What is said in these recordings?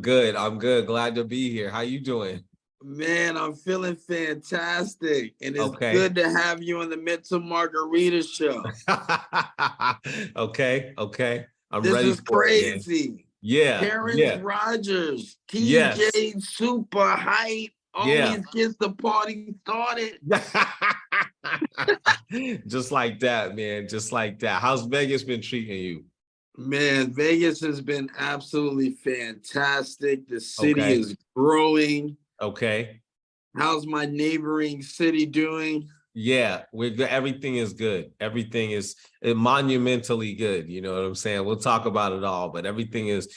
good. I'm good. Glad to be here. How you doing? Man, I'm feeling fantastic. And it's Okay. good to have you on the Mental Margarita Show. Okay. Okay. I'm This ready is for it, man. crazy. Yeah. Terrence Yeah. Rogers, Yes. TJ Super Hype, Yeah. always gets the party started. Just like that, man. Just like that. How's Vegas been treating you? Man, Vegas has been absolutely fantastic. The city Okay. is growing. Okay. How's my neighboring city doing? Yeah, we're good. Everything is good. Everything is monumentally good. You know what I'm saying? We'll talk about it all, but everything is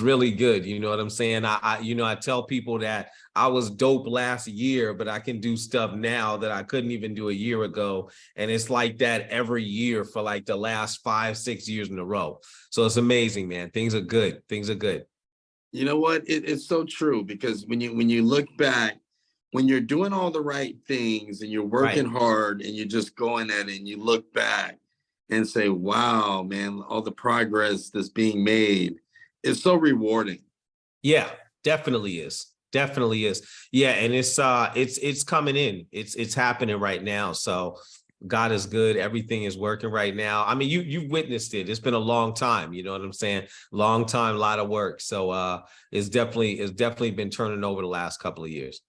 really good. You know what I'm saying? I tell people that I was dope last year, but I can do stuff now that I couldn't even do a year ago. And it's like that every year for like the last 5-6 years in a row. So it's amazing, man. Things are good. Things are good. You know what? It's so true because when you look back, when you're doing all the right things and you're working Right. hard and you're just going at it and you look back and say, wow, man, all the progress that's being made is so rewarding. Yeah, definitely is. Definitely is. Yeah, and it's coming in. It's happening right now. So God is good. Everything is working right now. I mean, you've witnessed it. It's been a long time, you know what I'm saying? Long time, a lot of work. So it's definitely been turning over the last couple of years.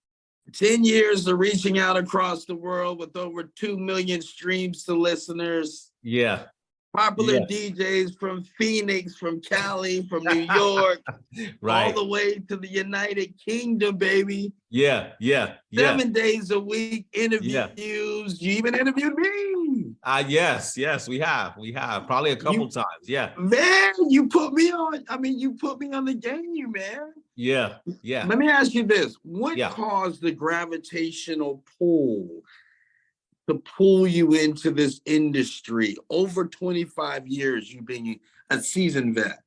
10 years of reaching out across the world with over 2 million streams to listeners. Yeah. Popular Yeah. DJs from Phoenix, from Cali, from New York, all Right. the way to the United Kingdom, baby. Yeah. Yeah. Yeah. 7 days a week, Yeah. interviews. You even interviewed me. Yes, we have. We have probably a couple You, times. Yeah. man, you put me on. I mean, you put me on the game, man. Yeah. Yeah. Let me ask you this. What Yeah. caused the gravitational pull to pull you into this industry? Over 25 years, you being a seasoned vet.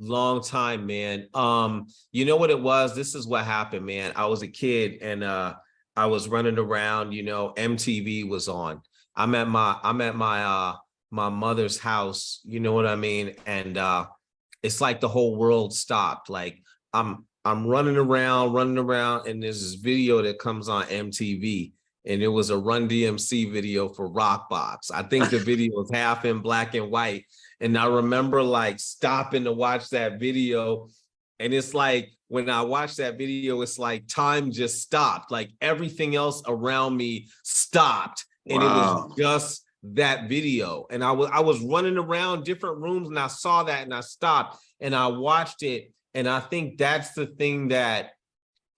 Long time, man. You know what it was? This is what happened, man. I was a kid and I was running around, MTV was on. I'm at my mother's house, you know what I mean? And it's like the whole world stopped. Like I'm running around, and there's this video that comes on MTV. And it was a Run DMC video for Rockbox. I think the video was half in black and white. And I remember like stopping to watch that video. And it's like, when I watched that video, it's like time just stopped. Like everything else around me stopped. And it was Wow. just that video. And I was running around different rooms and I saw that and I stopped and I watched it. And I think that's the thing that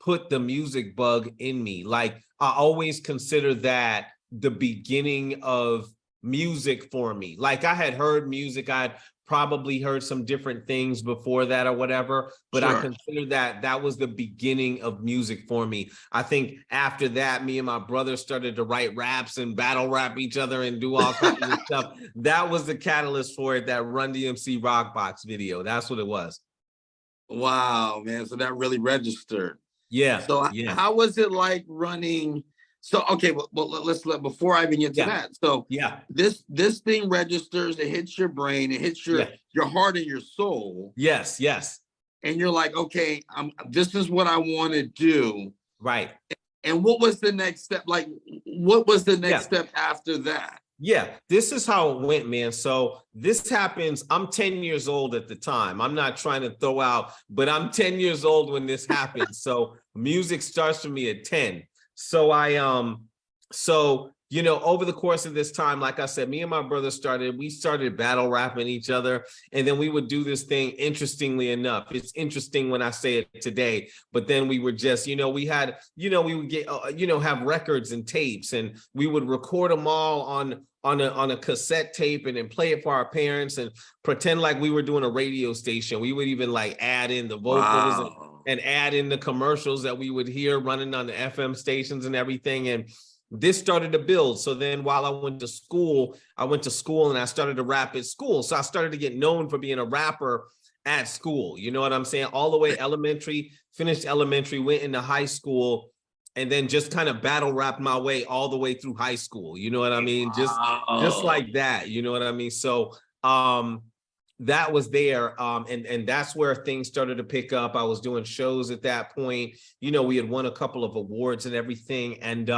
put the music bug in me. Like I always consider that the beginning of music for me. Like I had heard music, I'd probably heard some different things before that or whatever, but I Sure. consider that was the beginning of music for me. I think after that, me and my brother started to write raps and battle rap each other and do all kinds of stuff. That was the catalyst for it, that Run DMC Rockbox video. That's what it was. Wow, man. So that really registered. Yeah. So Yeah. how was it like running? So okay, well let's let before I even get to that. So Yeah. this thing registers, it hits your brain, it hits your heart and your soul. Yes. Yes. And you're like, okay, this is what I want to do. Right. And what was the next step? Like, what was the next step after that? Yeah, this is how it went, man. So this happens. I'm 10 years old at the time. I'm not trying to throw out, but I'm 10 years old when this happens. So music starts for me at 10. So over the course of this time, like I said, me and my brother we started battle rapping each other. And then we would do this thing, interestingly enough. It's interesting when I say it today, but then we were just, we would get, have records and tapes and we would record them all on a cassette tape and then play it for our parents and pretend like we were doing a radio station. We would even like add in the vocals and add in the commercials that we would hear running on the FM stations and everything. And this started to build. So then while I went to school and I started to rap at school. So I started to get known for being a rapper at school. You know what I'm saying? All the way elementary, finished elementary, went into high school, and then just kind of battle rapped my way all the way through high school. You know what I mean? Just like that. You know what I mean? So that was there. And that's where things started to pick up. I was doing shows at that point. You know, we had won a couple of awards and everything. And,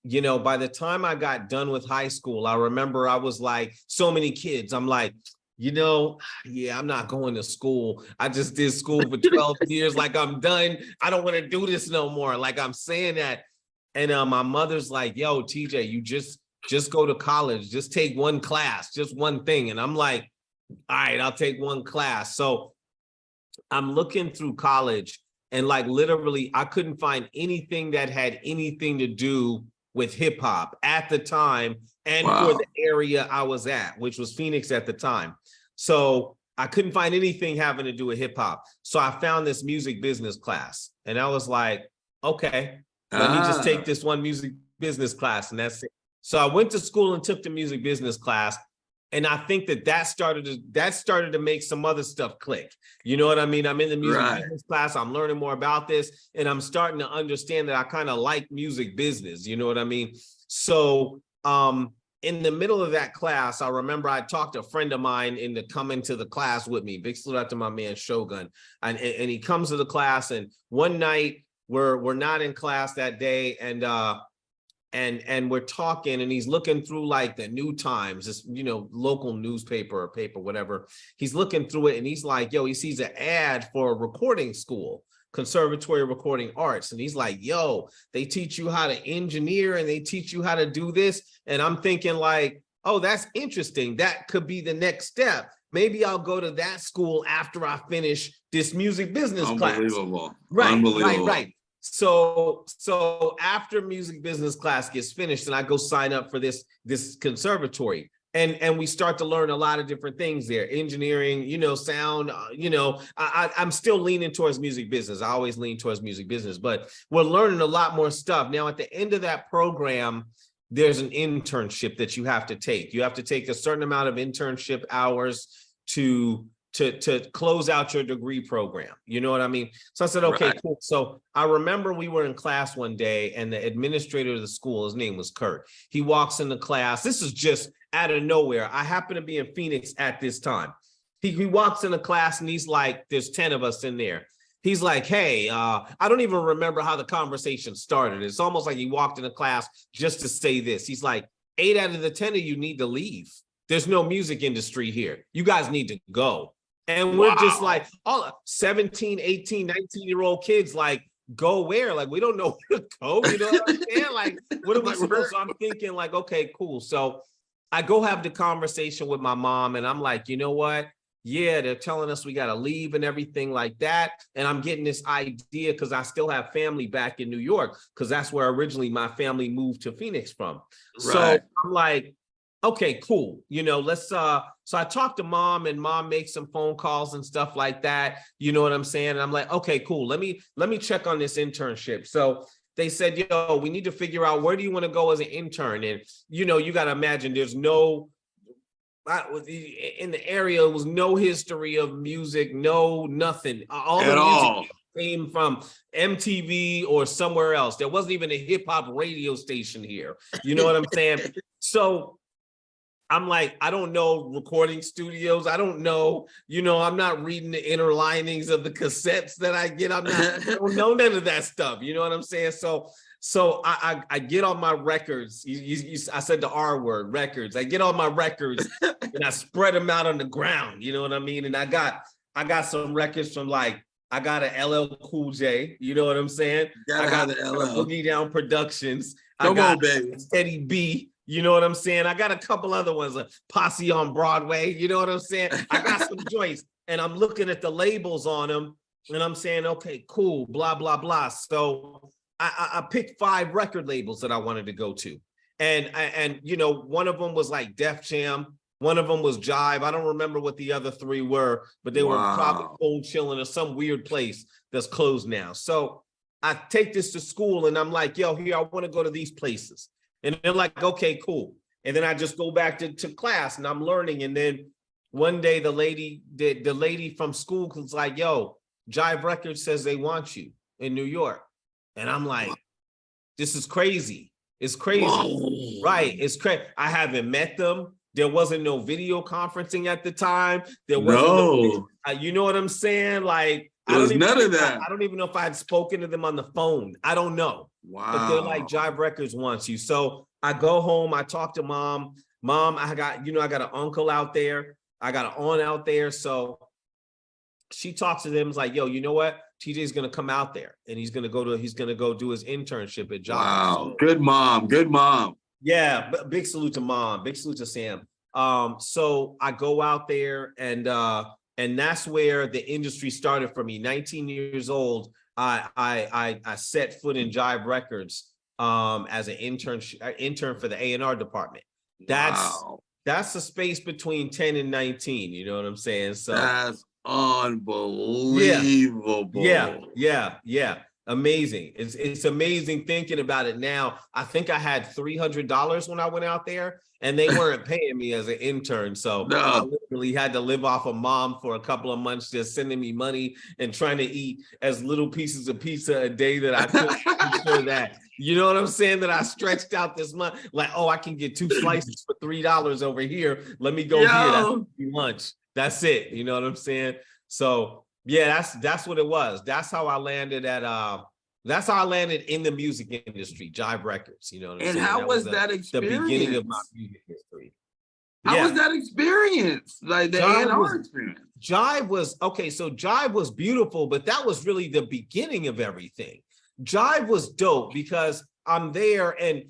you know, by the time I got done with high school, I remember I was like, so many kids, I'm like, you know, yeah, I'm not going to school. I just did school for 12 years. Like, I'm done. I don't want to do this no more. Like, I'm saying that. And my mother's like, yo, TJ, you just go to college. Just take one class, just one thing. And I'm like, all right, I'll take one class. So I'm looking through college, and like literally I couldn't find anything that had anything to do with hip hop at the time and for the area I was at, which was Phoenix at the time. So I couldn't find anything having to do with hip hop. So I found this music business class, and I was like, okay, let me just take this one music business class, and that's it. So I went to school and took the music business class. And I think that started to make some other stuff click. You know what I mean? I'm in the music business class. I'm learning more about this, and I'm starting to understand that I kind of like music business. You know what I mean? So in the middle of that class, I remember I talked to a friend of mine into coming to the class with me. Big salute out to my man Shogun. And he comes to the class, and one night we're not in class that day, and we're talking, and he's looking through like the New Times, this, you know, local newspaper or paper, whatever. He's looking through it, and he's like, yo, he sees an ad for a recording school, Conservatory of Recording Arts. And he's like, yo, they teach you how to engineer and they teach you how to do this. And I'm thinking like, oh, that's interesting. That could be the next step. Maybe I'll go to that school after I finish this music business class. Unbelievable. Right, Unbelievable. right. So after music business class gets finished, and I go sign up for this conservatory, and we start to learn a lot of different things there, engineering, you know, sound, you know, I'm still leaning towards music business. I always lean towards music business, but we're learning a lot more stuff. Now, at the end of that program, there's an internship that you have to take. You have to take a certain amount of internship hours to close out your degree program. You know what I mean? So I said, okay, cool. So I remember we were in class one day, and the administrator of the school, his name was Kurt. He walks into class. This is just out of nowhere. I happen to be in Phoenix at this time. He walks into class, and he's like, there's 10 of us in there. He's like, hey, I don't even remember how the conversation started. It's almost like he walked into class just to say this. He's like, 8 out of the 10 of you need to leave. There's no music industry here. You guys need to go. And we're just like, all 17, 18, 19-year-old kids, like, go where? Like, we don't know where to go. You know what I'm saying? Like, what are we supposed to? I'm thinking like, okay, cool. So I go have the conversation with my mom, and I'm like, you know what? Yeah, they're telling us we got to leave and everything like that. And I'm getting this idea because I still have family back in New York, because that's where originally my family moved to Phoenix from. So I'm like, okay, cool. You know, let's, so I talked to mom, and mom makes some phone calls and stuff like that. You know what I'm saying? And I'm like, okay, cool. Let me check on this internship. So they said, yo, we need to figure out, where do you want to go as an intern? And, you know, you got to imagine there's no, in the area, there was no history of music, nothing. All the music came from MTV or somewhere else. There wasn't even a hip hop radio station here. You know what I'm saying? So I'm like, I don't know recording studios. I don't know, you know, I'm not reading the inner linings of the cassettes that I get. I don't know none of that stuff. You know what I'm saying? So I get on my records. I said the R word, records. I get on my records and I spread them out on the ground. You know what I mean? And I got some records from, like, I got an LL Cool J. You know what I'm saying? I got the Boogie Down Productions. Come on, baby. Steady B. You know what I'm saying? I got a couple other ones, a Posse on Broadway. You know what I'm saying? I got some joints, and I'm looking at the labels on them, and I'm saying, okay, cool, blah, blah, blah. So I picked 5 record labels that I wanted to go to. And you know, one of them was like Def Jam. One of them was Jive. I don't remember what the other 3 were, but they were probably Cold Chillin' or some weird place that's closed now. So I take this to school, and I'm like, yo, here, I want to go to these places. And they're like, okay, cool. And then I just go back to class, and I'm learning. And then one day the lady from school was like, yo, Jive Records says they want you in New York. And I'm like, this is crazy. It's crazy. Whoa. Right. It's crazy. I haven't met them. There wasn't no video conferencing at the time. There wasn't No, you know what I'm saying? Like, there was none of that. I don't even know if I had spoken to them on the phone. I don't know. But they're like, Wow. Jive Records wants you. So I go home, I talk to mom. Mom, I got an uncle out there. I got an aunt out there. So she talks to them, is like, yo, you know what? TJ's gonna come out there and he's gonna go do his internship at Jive. Wow. So, Good mom. Good mom. yeah, big salute to mom, big salute to Sam. So I go out there and that's where the industry started for me. 19 years old, I set foot in Jive Records as an intern for the A&R department. That's the space between 10 and 19, you know what I'm saying? So that's unbelievable. Yeah. Amazing. It's amazing thinking about it now. I think I had $300 when I went out there, and they weren't paying me as an intern. So No. I literally had to live off of mom for a couple of months, just sending me money and trying to eat as little pieces of pizza a day that I could. Sure that, you know what I'm saying, that I stretched out this month. Like, oh, I can get 2 slices for $3 over here. Let me go here. That's lunch. That's it. You know what I'm saying? So yeah, that's what it was. That's how I landed in the music industry, Jive Records. You know what I'm saying? And how was that experience? The beginning of my music history. How was that experience? Like the A&R experience? Jive was, okay, so Jive was beautiful, but that was really the beginning of everything. Jive was dope because I'm there, and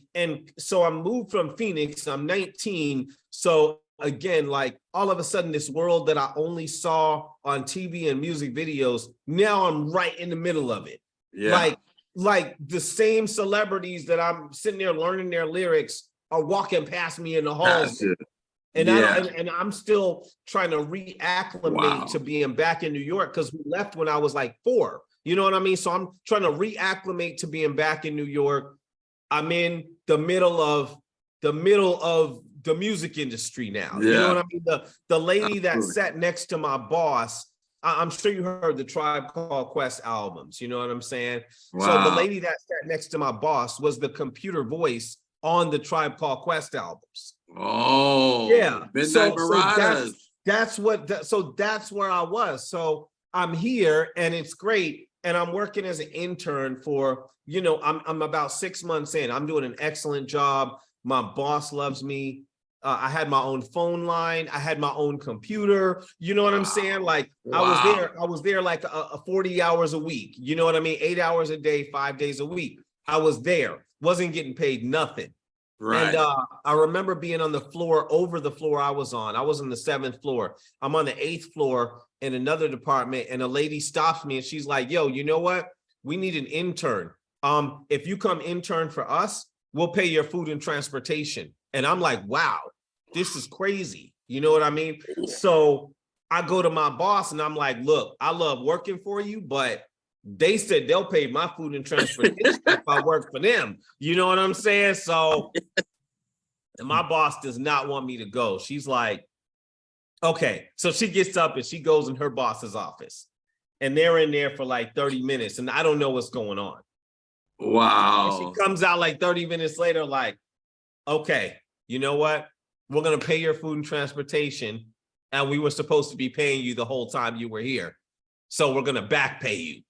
so I moved from Phoenix. I'm 19, so again, like all of a sudden, this world that I only saw on TV and music videos, now I'm right in the middle of it. Yeah. Like the same celebrities that I'm sitting there learning their lyrics are walking past me in the halls. And I'm still trying to reacclimate to being back in New York, because we left when I was like 4. You know what I mean? So I'm trying to reacclimate to being back in New York. I'm in the middle of the music industry now. You know what I mean? The lady that sat next to my boss, I'm sure you heard the Tribe Called Quest albums. You know what I'm saying? Wow. So the lady that sat next to my boss was the computer voice on the Tribe Called Quest albums. Oh, yeah. Midnight Marauders. That's where I was. So I'm here and it's great. And I'm working as an intern for, you know, I'm about 6 months in. I'm doing an excellent job. My boss loves me. I had my own phone line. I had my own computer. You know what I'm saying? Like I was there like 40 hours a week. You know what I mean? 8 hours a day, 5 days a week. I was there. Wasn't getting paid nothing. Right. And I remember being on the floor over the floor I was on. I was on the 7th floor. I'm on the 8th floor in another department, and a lady stops me and she's like, yo, you know what? We need an intern. If you come intern for us, we'll pay your food and transportation. And I'm like, wow, this is crazy. You know what I mean? So I go to my boss and I'm like, look, I love working for you, but they said they'll pay my food and transportation if I work for them. You know what I'm saying? So and my boss does not want me to go. She's like, okay. So she gets up and she goes in her boss's office, and they're in there for like 30 minutes and I don't know what's going on. Wow. And she comes out like 30 minutes later, like, okay, you know what? We're going to pay your food and transportation, and we were supposed to be paying you the whole time you were here. So we're going to back pay you.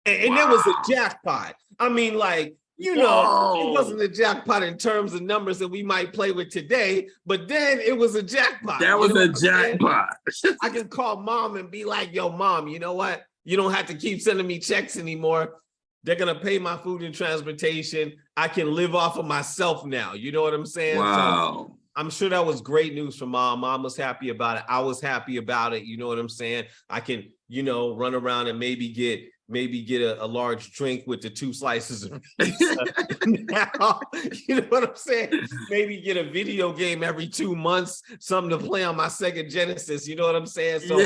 And it was a jackpot. I mean, like, you know, it wasn't a jackpot in terms of numbers that we might play with today, but then it was a jackpot. That was a jackpot. I can call mom and be like, yo, mom, you know what? You don't have to keep sending me checks anymore. They're going to pay my food and transportation. I can live off of myself now. You know what I'm saying? Wow. So I'm sure that was great news for mom. Mom was happy about it. I was happy about it. You know what I'm saying? I can, you know, run around and maybe get a large drink with the 2 slices of pizza. Now, you know what I'm saying? Maybe get a video game every 2 months, something to play on my Sega Genesis. You know what I'm saying? So,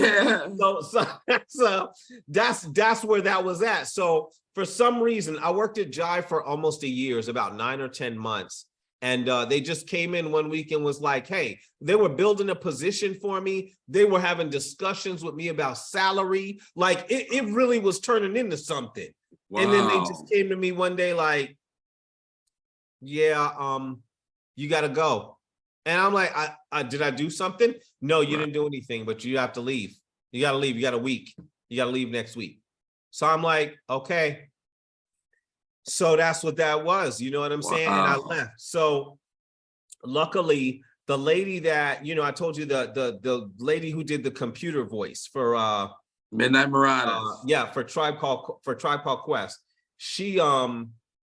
that's where that was at. So for some reason, I worked at Jive for almost a year, it's about 9 or 10 months. And they just came in one week and was like, hey, they were building a position for me. They were having discussions with me about salary. Like it really was turning into something. Wow. And then they just came to me one day like, yeah, you got to go. And I'm like, did I do something? No, you Right. didn't do anything, but you have to leave. You got to leave. You got a week. You got to leave next week. So I'm like, okay. So that's what that was. You know what I'm saying? And I Wow. left. So luckily, the lady that, you know, I told you the lady who did the computer voice for Midnight Marauders. yeah, for Tribe Called Quest. She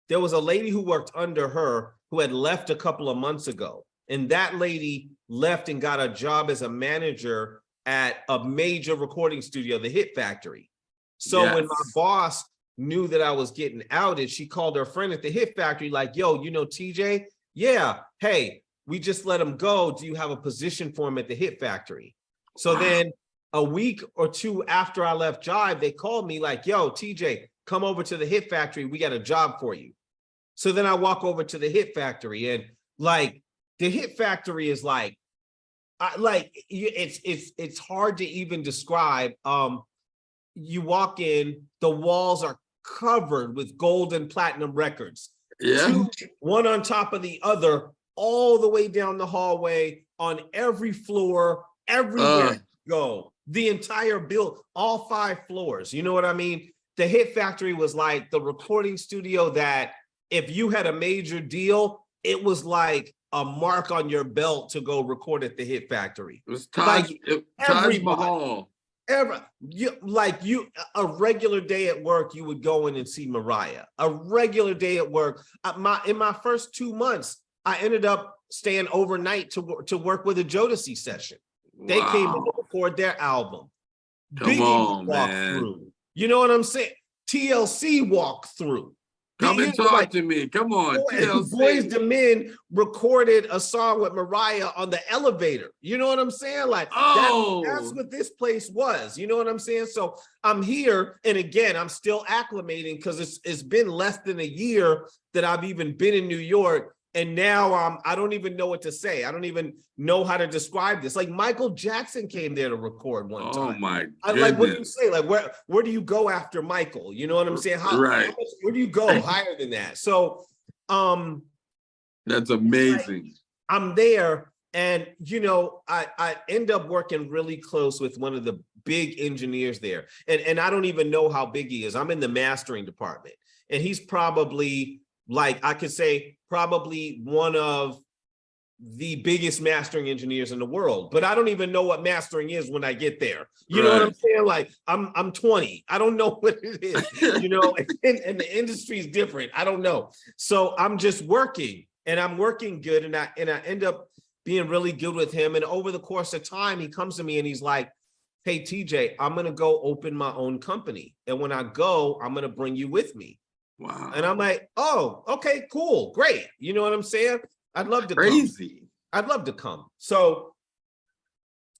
there was a lady who worked under her who had left a couple of months ago. And that lady left and got a job as a manager at a major recording studio, the Hit Factory. So Yes. when my boss knew that I was getting outed, she called her friend at the Hit Factory, like, yo, you know TJ? Yeah, hey, we just let him go. Do you have a position for him at the Hit Factory? So Wow. then a week or two after I left Jive, they called me like, yo, TJ, come over to the Hit Factory. We got a job for you. So then I walk over to the Hit Factory, and like the Hit Factory is like it's hard to even describe. You walk in, the walls are covered with gold and platinum records. Yeah. One on top of the other, all the way down the hallway, on every floor, everywhere you go. The entire build, all 5 floors. You know what I mean? The Hit Factory was like the recording studio that if you had a major deal, it was like a mark on your belt to go record at the Hit Factory. It was Taj Mahal. A regular day at work, you would go in and see Mariah. A regular day at work. In my first 2 months, I ended up staying overnight to work with a Jodeci session. They came in to record their album. Biggie walked through. You know what I'm saying? TLC walked through. Come and talk to me. Come on. Boys II Men recorded a song with Mariah on the elevator. You know what I'm saying? Like, that's what this place was. You know what I'm saying? So I'm here. And again, I'm still acclimating because it's been less than a year that I've even been in New York. And now I don't even know what to say. I don't even know how to describe this. Like Michael Jackson came there to record one time. Oh my goodness. Like, what do you say? Like, where do you go after Michael? You know what I'm saying? Where do you go higher than that? So, that's amazing. Like, I'm there, and you know, I end up working really close with one of the big engineers there, and I don't even know how big he is. I'm in the mastering department, and he's probably, like, I could say probably one of the biggest mastering engineers in the world, but I don't even know what mastering is when I get there. You know what I'm saying? Like, I'm 20. I don't know what it is, you know, and the industry is different. I don't know. So I'm just working, and I'm working good, and I end up being really good with him. And over the course of time, he comes to me and he's like, hey, TJ, I'm going to go open my own company. And when I go, I'm going to bring you with me. Wow. And I'm like, oh, okay, cool, great. You know what I'm saying? I'd love to Crazy. I'd love to come. So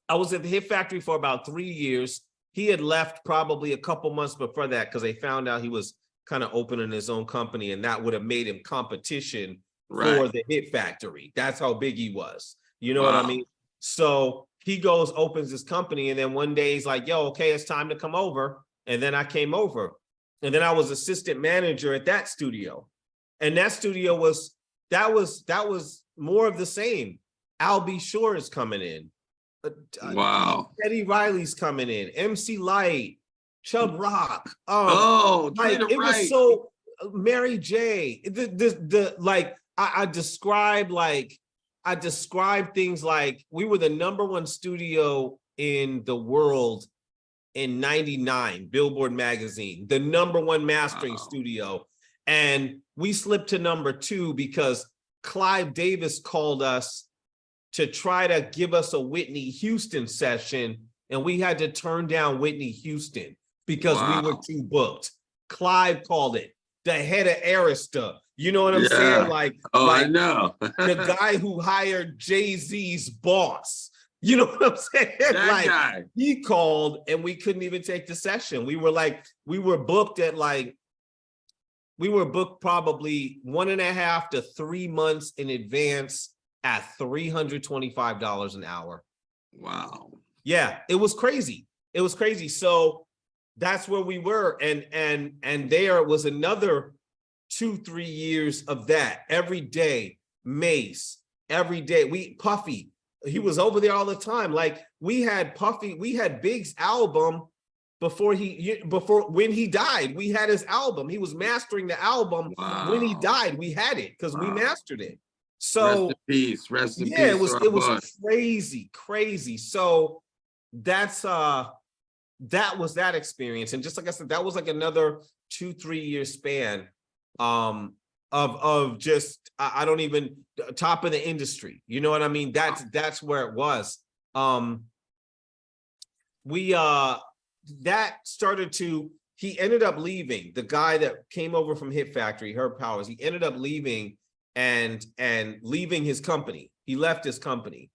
I was at the Hit Factory for about 3 years. He had left probably a couple months before that because they found out he was kind of opening his own company, and that would have made him competition for the Hit Factory. That's how big he was. You know what I mean? So he goes, opens his company, and then one day he's like, yo, okay, it's time to come over. And then I came over. And then I was assistant manager at that studio. And that studio was more of the same. Al B. Shore is coming in. Wow. Eddie Riley's coming in. MC Light, Chubb Rock. Like it was so Mary J. I describe things like we were the #1 studio in the world in '99, Billboard magazine, the #1 mastering studio. And we slipped to #2 because Clive Davis called us to try to give us a Whitney Houston session. And we had to turn down Whitney Houston because we were too booked. Clive called it the head of Arista. You know what I'm saying? I know. The guy who hired Jay-Z's boss. You know what I'm saying? That guy. He called and we couldn't even take the session. We were booked probably 1.5 to 3 months in advance at $325 an hour. Wow. Yeah, it was crazy. It was crazy. So that's where we were. And there was another 2-3 years of that every day. Mace, every day. Puffy, he was over there all the time. Like we had Big's album before when he died. We had his album. He was mastering the album when he died. We had it because we mastered it. So rest in yeah, peace. it was crazy. So that was that experience. And just like I said, that was like another 2-3 year span of just I don't even top of the industry. You know what I mean? That's where it was. That started to, he ended up leaving. The guy that came over from Hit Factory, Herb Powers, he ended up leaving and leaving his company. He left his company.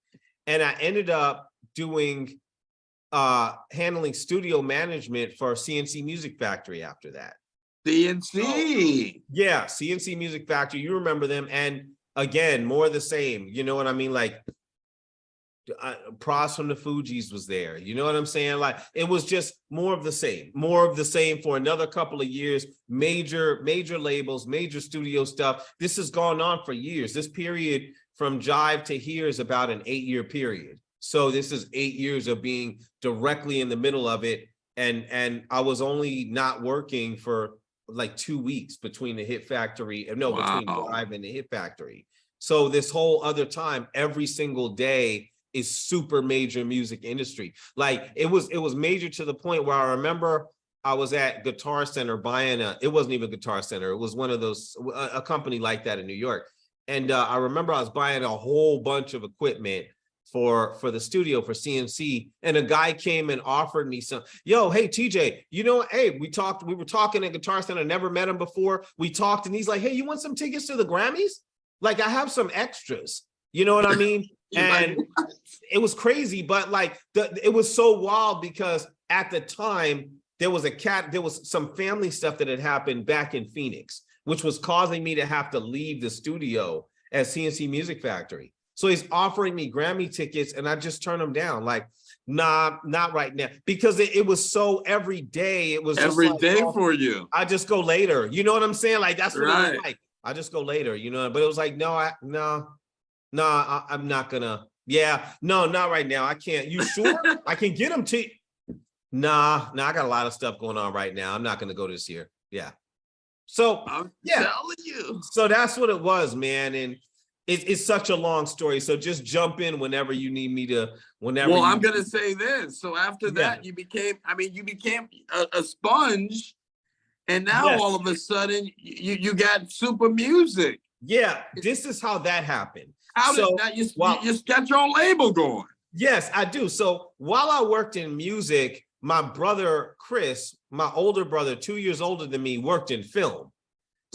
And I ended up doing handling studio management for CNC Music Factory after that. CNC. Yeah, CNC Music Factory. You remember them. And again, more of the same. You know what I mean? Like Pros from the Fugees was there. You know what I'm saying? Like it was just more of the same for another couple of years. Major labels, major studio stuff. This has gone on for years. This period from Jive to here is about an 8-year period. So this is 8 years of being directly in the middle of it. And I was only not working for like 2 weeks between the Hit Factory, between Jive and the Hit Factory. So this whole other time, every single day is super major music industry. Like it was major to the point where I remember I was at Guitar Center buying it wasn't even Guitar Center. It was one of those, a company like that in New York. And I remember I was buying a whole bunch of equipment for the studio for CNC, and a guy came and offered me some, hey TJ, hey, we were talking at Guitar Center, never met him before. We talked and he's like, hey, you want some tickets to the Grammys? Like I have some extras, you know what I mean? And it was crazy, but like it was so wild because at the time there was some family stuff that had happened back in Phoenix, which was causing me to have to leave the studio at CNC Music Factory. So he's offering me Grammy tickets and I just turned them down. Like, nah, not right now. Because it was so every day. It was every day for you. I just go later. You know what I'm saying? Like, that's what it was like. I just go later, but it was like, I'm not gonna. Yeah, no, not right now. I can't. You sure? I can get them to. Nah, I got a lot of stuff going on right now. I'm not gonna go this year. Yeah. So I'm telling you. So that's what it was, man. And it's such a long story. So just jump in whenever you need me to. Well, I'm gonna say this. So after that, you became a sponge, and now all of a sudden you got super music. Yeah, this is how that happened. How did that? You got your own label going. Yes, I do. So while I worked in music, my brother Chris, my older brother, 2 years older than me, worked in film.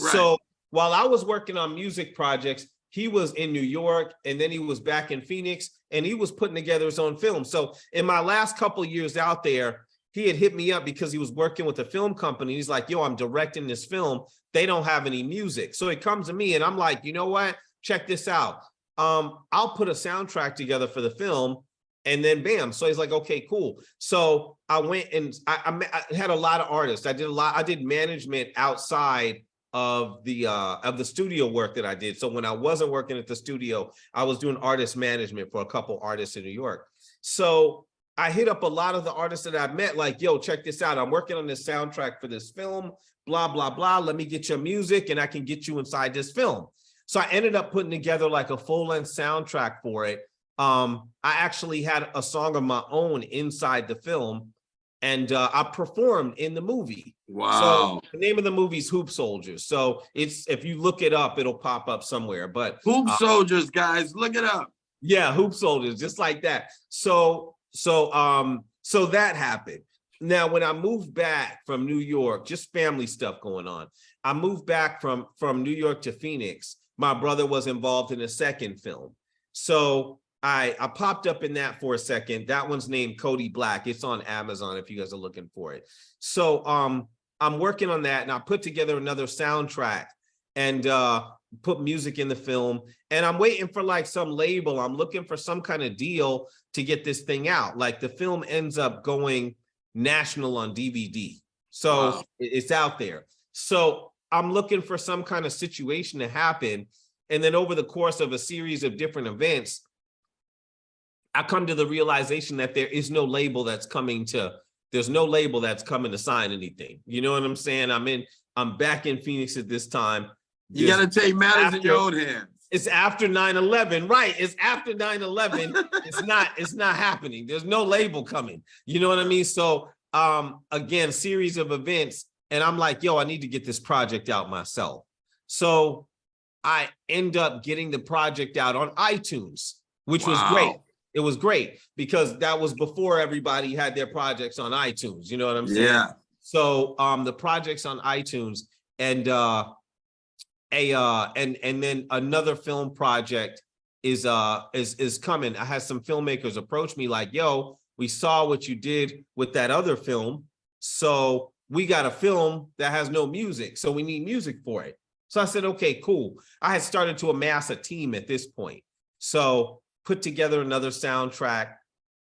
Right. So while I was working on music projects, he was in New York, and then he was back in Phoenix, and he was putting together his own film. So in my last couple of years out there, he had hit me up because he was working with a film company. He's like, I'm directing this film. They don't have any music. So he comes to me and I'm like, you know what? Check this out. I'll put a soundtrack together for the film, and then bam. So he's like, okay, cool. So I went and I had a lot of artists. I did management outside of the studio work that I did. So when I wasn't working at the studio, I was doing artist management for a couple artists in New York. So I hit up a lot of the artists that I've met, like, check this out. I'm working on this soundtrack for this film, blah, blah, blah. Let me get your music and I can get you inside this film. So I ended up putting together like a full-length soundtrack for it. I actually had a song of my own inside the film, and I performed in the movie. Wow. So the name of the movie is Hoop Soldiers. So if you look it up, it'll pop up somewhere. But Hoop Soldiers, guys, look it up. Yeah, Hoop Soldiers, just like that. So that happened. Now, when I moved back from New York, just family stuff going on. I moved back from New York to Phoenix. My brother was involved in a second film. So I popped up in that for a second. That one's named Cody Black. It's on Amazon if you guys are looking for it. So I'm working on that, and I put together another soundtrack and put music in the film. And I'm waiting for like some label. I'm looking for some kind of deal to get this thing out. Like the film ends up going national on DVD. So It's out there. So I'm looking for some kind of situation to happen. And then over the course of a series of different events, I come to the realization that there's no label that's coming to sign anything. You know what I'm saying? I'm back in Phoenix at this time. You got to take matters in your own hands. It's after 9/11, right? It's after 9/11. It's not happening. There's no label coming. You know what I mean? So again, series of events, and I'm like, yo, I need to get this project out myself. So I end up getting the project out on iTunes, which was great. It was great because that was before everybody had their projects on iTunes. You know what I'm saying? Yeah. So the project's on iTunes, and and then another film project is coming. I had some filmmakers approach me like, yo, we saw what you did with that other film, so we got a film that has no music, so we need music for it. So I said, okay, cool. I had started to amass a team at this point, so put together another soundtrack,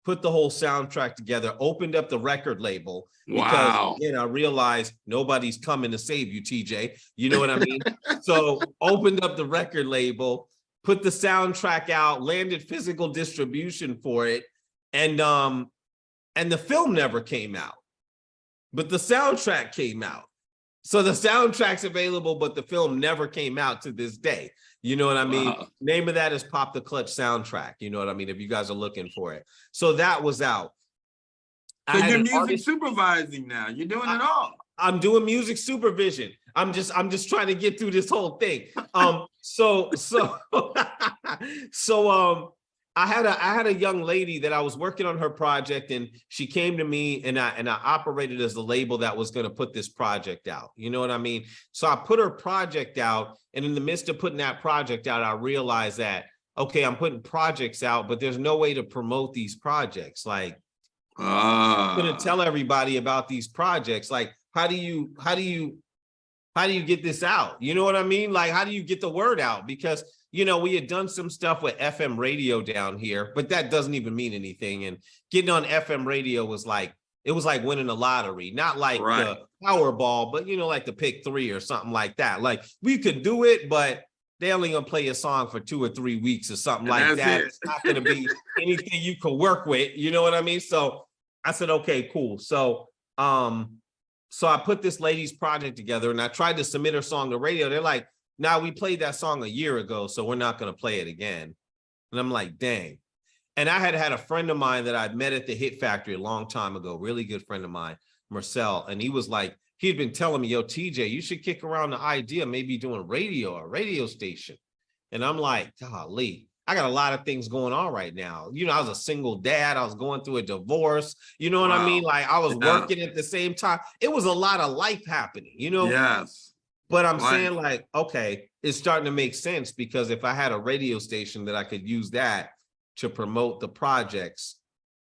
put the whole soundtrack together, opened up the record label because I realized nobody's coming to save you, TJ. You know what I mean? So opened up the record label, put the soundtrack out, landed physical distribution for it, and the film never came out, but the soundtrack came out. So the soundtrack's available, but the film never came out to this day. You know what I mean? Name of that is Pop the Clutch Soundtrack. You know what I mean? If you guys are looking for it. So that was out. So you're music supervising now. You're doing it all. I'm doing music supervision. I'm just trying to get through this whole thing. So I had a young lady that I was working on her project, and she came to me, and I operated as the label that was going to put this project out. You know what I mean? So I put her project out, and in the midst of putting that project out, I realized that, okay, I'm putting projects out, but there's no way to promote these projects. Like, I'm going to tell everybody about these projects. Like, how do you get this out? You know what I mean? Like, how do you get the word out? Because we had done some stuff with FM radio down here, but that doesn't even mean anything. And getting on FM radio was like winning the lottery, not like the Powerball, but like the pick 3 or something like that. Like, we could do it, but they only gonna play a song for 2 or 3 weeks or something like that. It's not gonna be anything you could work with. You know what I mean? So I said, okay, cool. So I put this lady's project together, and I tried to submit her song to radio. They're like, now, we played that song a year ago, so we're not going to play it again. And I'm like, dang. And I had a friend of mine that I'd met at the Hit Factory a long time ago, really good friend of mine, Marcel. And he was like, he'd been telling me, yo, TJ, you should kick around the idea of maybe doing a radio station. And I'm like, golly, I got a lot of things going on right now. I was a single dad. I was going through a divorce. You know what I mean? Like, I was working at the same time. It was a lot of life happening, Yes. But I'm saying, like, okay, it's starting to make sense, because if I had a radio station that I could use that to promote the projects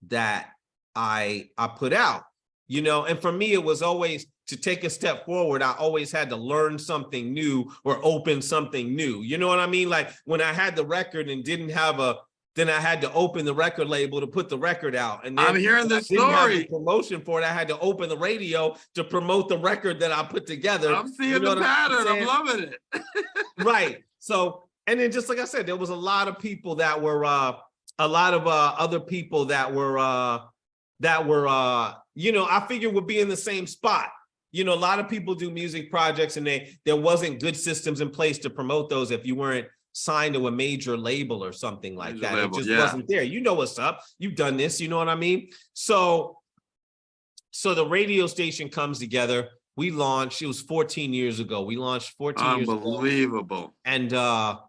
that I put out, and for me, it was always to take a step forward. I always had to learn something new or open something new. You know what I mean? Like, when I had the record and didn't have then I had to open the record label to put the record out. And then I'm hearing the story. Promotion for it. I had to open the radio to promote the record that I put together. I'm seeing the pattern. I'm loving it. Right. So, and then just like I said, there was a lot of people that were, other people that were, I figured would be in the same spot. A lot of people do music projects, and there wasn't good systems in place to promote those if you weren't signed to a major label or something like that. It just wasn't there. You know what's up. You've done this, you know what I mean? So the radio station comes together. We launched, it was 14 years ago. We launched 14 years ago. Unbelievable. And the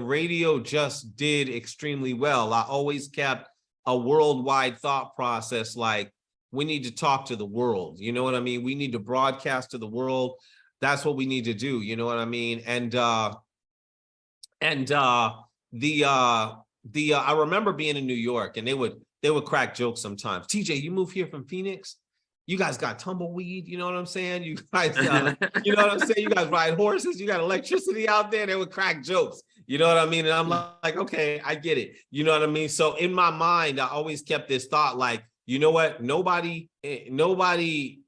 radio just did extremely well. I always kept a worldwide thought process, like, we need to talk to the world. You know what I mean? We need to broadcast to the world. That's what we need to do. You know what I mean? And I remember being in New York, and they would crack jokes sometimes. TJ, you moved here from Phoenix? You guys got tumbleweed, you know what I'm saying? You guys, you know what I'm saying? You guys ride horses, you got electricity out there. They would crack jokes, you know what I mean? And I'm like, okay, I get it. You know what I mean? So in my mind, I always kept this thought, like, you know what? Nobody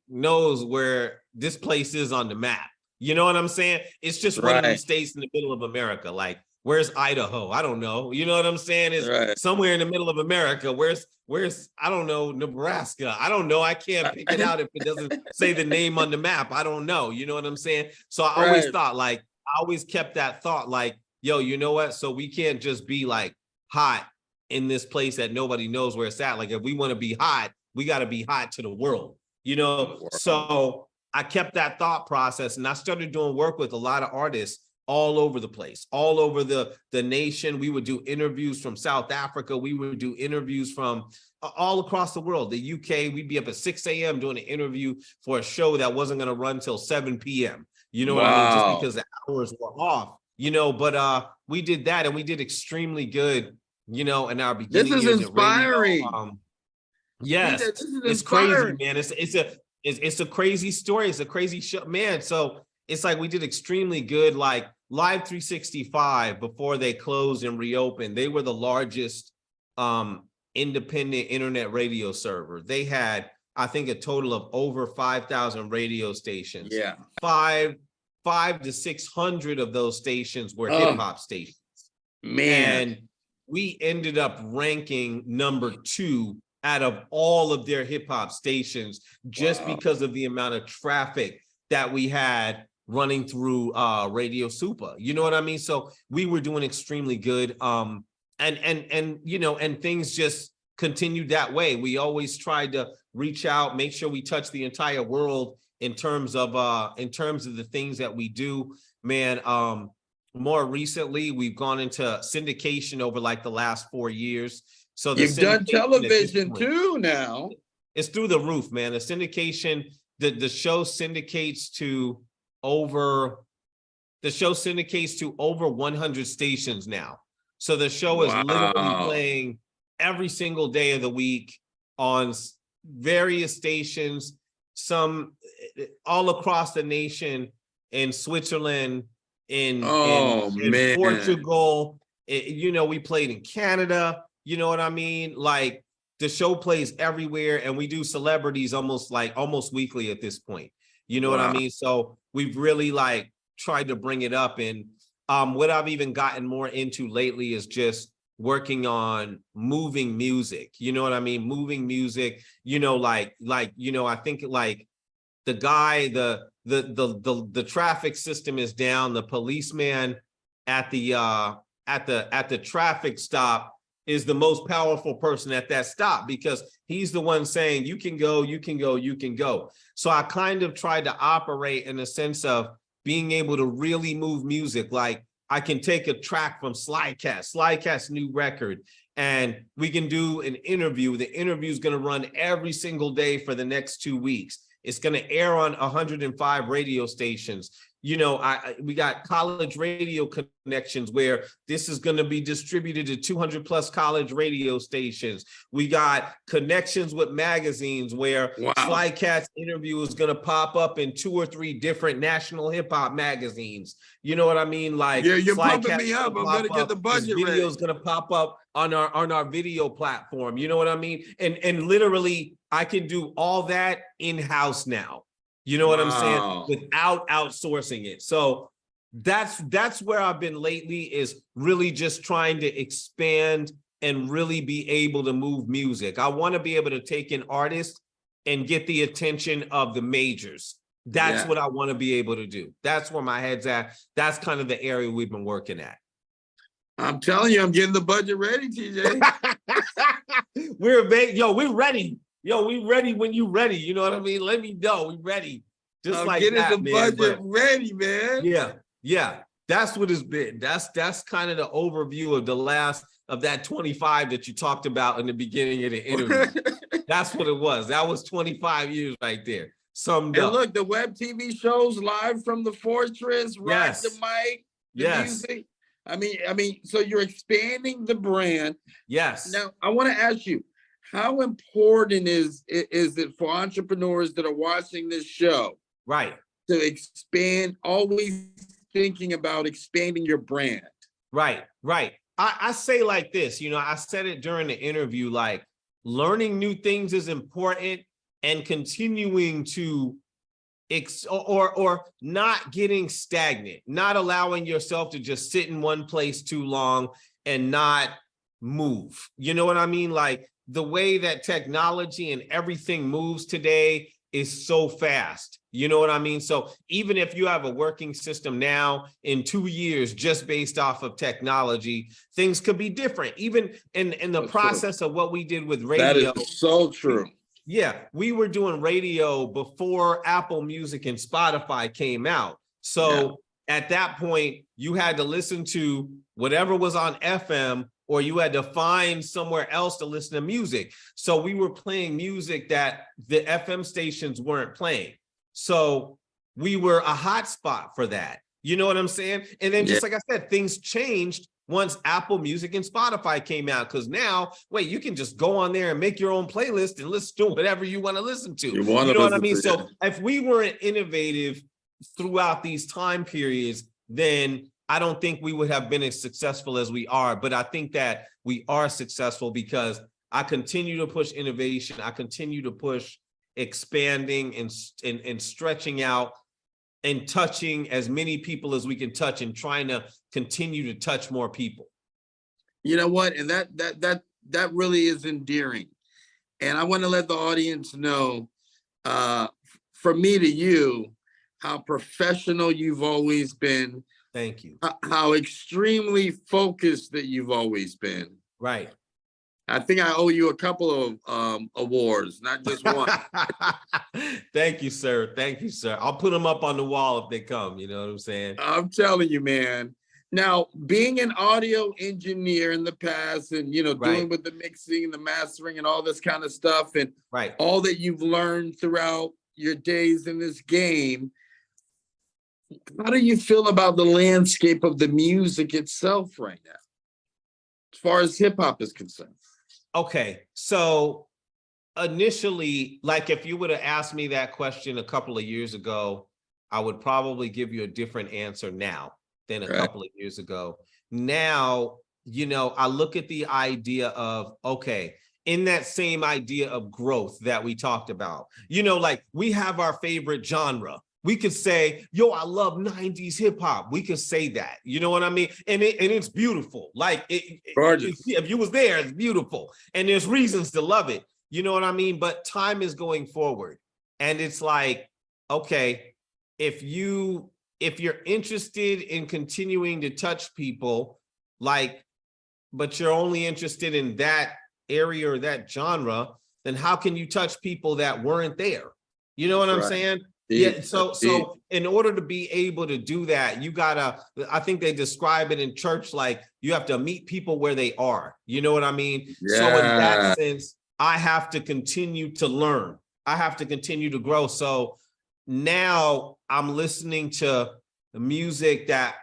knows where this place is on the map. You know what I'm saying? It's just one of them Right. states in the middle of America. Like, where's Idaho? I don't know. You know what I'm saying? It's Right. somewhere in the middle of America. Where's I don't know, Nebraska. I don't know. I can't pick it out if it doesn't say the name on the map. I don't know. You know what I'm saying? So I always Right. thought, like, I always kept that thought, like, yo, you know what? So we can't just be like hot in this place that nobody knows where it's at. Like, if we want to be hot, we got to be hot to the world, you know? Wow. So I kept that thought process, and I started doing work with a lot of artists all over the place, all over the nation. We would do interviews from South Africa. We would do interviews from all across the world. The UK, we'd be up at 6 a.m. doing an interview for a show that wasn't going to run till 7 p.m. You know what I mean? Just because the hours were off, you know, but we did that, and we did extremely good, you know, in our beginning This is years inspiring. at radio. Yes, This is it's crazy, inspiring. man. It's a crazy story. It's a crazy show, man. So it's like we did extremely good. Like Live 365, before they closed and reopened, they were the largest independent internet radio server. They had, I think, a total of over 5,000 radio stations. Yeah. 500 to 600 of those stations were hip hop stations. Man. And we ended up ranking number 2 out of all of their hip hop stations, just because of the amount of traffic that we had running through Radio Super. You know what I mean? So we were doing extremely good. And you know, and things just continued that way. We always tried to reach out, make sure we touch the entire world in terms of the things that we do, man. More recently, we've gone into syndication over like the last 4 years. So you've done television too now. It's through the roof, man. The syndication, the show syndicates to over 100 stations now. So the show is literally playing every single day of the week on various stations, some all across the nation, in Switzerland, in Portugal. You know, we played in Canada. You know what I mean? Like, the show plays everywhere, and we do celebrities almost weekly at this point. You know what I mean? So we've really like tried to bring it up. And what I've even gotten more into lately is just working on moving music. You know what I mean? Moving music, you know, like, you know, I think like the guy, the traffic system is down. The policeman at the traffic stop is the most powerful person at that stop, because he's the one saying, you can go, you can go, you can go. So I kind of tried to operate in a sense of being able to really move music. Like, I can take a track from Slykat's new record, and we can do an interview. The interview is going to run every single day for the next 2 weeks. It's going to air on 105 radio stations. You know, we got college radio connections where this is going to be distributed to 200 plus college radio stations. We got connections with magazines where Slykat's interview is going to pop up in 2 or 3 different national hip hop magazines. You know what I mean? Like, yeah, you're pumping me up. I'm going to get the budget ready. Video is going to pop up on our video platform. You know what I mean? And literally, I can do all that in-house now. You know what I'm saying? Without outsourcing it. So that's where I've been lately, is really just trying to expand and really be able to move music. I want to be able to take an artist and get the attention of the majors. That's what I want to be able to do. That's where my head's at. That's kind of the area we've been working at. I'm telling you, I'm getting the budget ready, TJ. We're ready. Yo, we ready when you ready. You know what I mean? Let me know. We ready. Just I'm like getting that, the man. Budget ready, man. Yeah. That's what it's been. That's kind of the overview of the last of that 25 that you talked about in the beginning of the interview. That's what it was. That was 25 years right there. Summed up. And look, the web TV shows, Live from the Fortress, Rock the Mic, the music. I mean, so you're expanding the brand. Yes. Now, I want to ask you, how important is it for entrepreneurs that are watching this show? Right. To expand, always thinking about expanding your brand. Right. I say like this, you know, I said it during the interview, like, learning new things is important, and continuing to or not getting stagnant, not allowing yourself to just sit in one place too long and not move. You know what I mean? Like the way that technology and everything moves today is so fast. You know what I mean? So even if you have a working system now, in 2 years, just based off of technology, things could be different. Even in the process of what we did with radio. That is so true. Yeah, we were doing radio before Apple Music and Spotify came out. So at that point, you had to listen to whatever was on FM, or you had to find somewhere else to listen to music. So we were playing music that the FM stations weren't playing. So we were a hotspot for that. You know what I'm saying? And then just like I said, things changed once Apple Music and Spotify came out, because now, wait, you can just go on there and make your own playlist and listen to whatever you want to listen to. You know what I mean? So if we weren't innovative throughout these time periods, then I don't think we would have been as successful as we are. But I think that we are successful because I continue to push innovation. I continue to push expanding and stretching out and touching as many people as we can touch, and trying to continue to touch more people. You know what? And that really is endearing. And I want to let the audience know, from me to you, how professional you've always been. Thank you. How extremely focused that you've always been. Right. I think I owe you a couple of awards, not just one. Thank you, sir. Thank you, sir. I'll put them up on the wall if they come. You know what I'm saying? I'm telling you, man. Now, being an audio engineer in the past, and doing with the mixing, the mastering, and all this kind of stuff, and all that you've learned throughout your days in this game, how do you feel about the landscape of the music itself right now, as far as hip hop is concerned? Okay, so initially, like if you would have asked me that question a couple of years ago, I would probably give you a different answer now than a couple of years ago. Now, I look at the idea of, okay, in that same idea of growth that we talked about, like we have our favorite genre. We could say, yo, I love 90s hip hop. We could say that, you know what I mean? And it's beautiful. Like if you was there, it's beautiful. And there's reasons to love it. You know what I mean? But time is going forward. And it's like, okay, if you're interested in continuing to touch people, but you're only interested in that area or that genre, then how can you touch people that weren't there? You know what I'm saying? Yeah, so in order to be able to do that, I think they describe it in church like you have to meet people where they are. You know what I mean? Yeah. So in that sense, I have to continue to learn. I have to continue to grow. So now I'm listening to the music that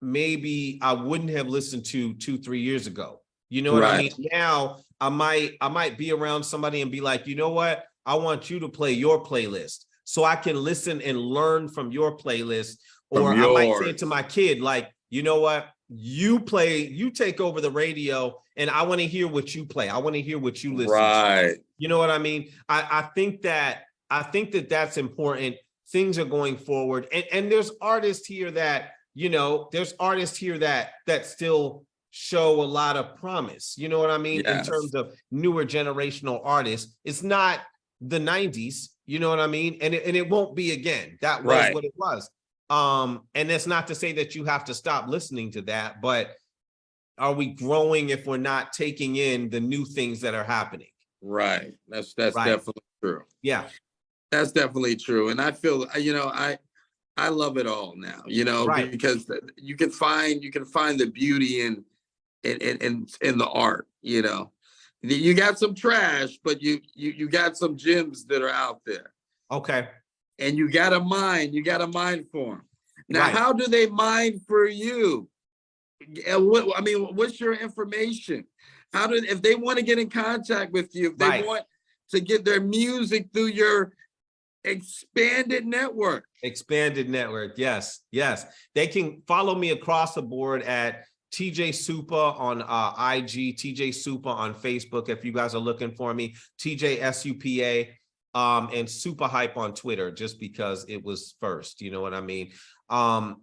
maybe I wouldn't have listened to 2-3 years ago. You know what I mean? Now I might be around somebody and be like, you know what? I want you to play your playlist, so I can listen and learn from your playlist. Or I might say it to my kid, like, you know what, you take over the radio, and I want to hear what you play. I want to hear what you listen to. You know what I mean? I think that that's important. Things are going forward. And there's artists here that, that still show a lot of promise. You know what I mean? Yes. In terms of newer generational artists. It's not the 90s. You know what I mean? And it won't be again. That was what it was. And that's not to say that you have to stop listening to that, but are we growing if we're not taking in the new things that are happening? Right. That's definitely true. Yeah. That's definitely true. And I feel, I love it all now, because you can find the beauty in the art, You got some trash, but you got some gems that are out there. Okay. And you got a mine for them. Now, how do they mine for you? What's your information? If they want to get in contact with you, if they want to get their music through your expanded network? Yes. They can follow me across the board at TJ Supa on IG, TJ Supa on Facebook. If you guys are looking for me, TJ SUPA. and Super Hype on Twitter, just because it was first, you know what I mean?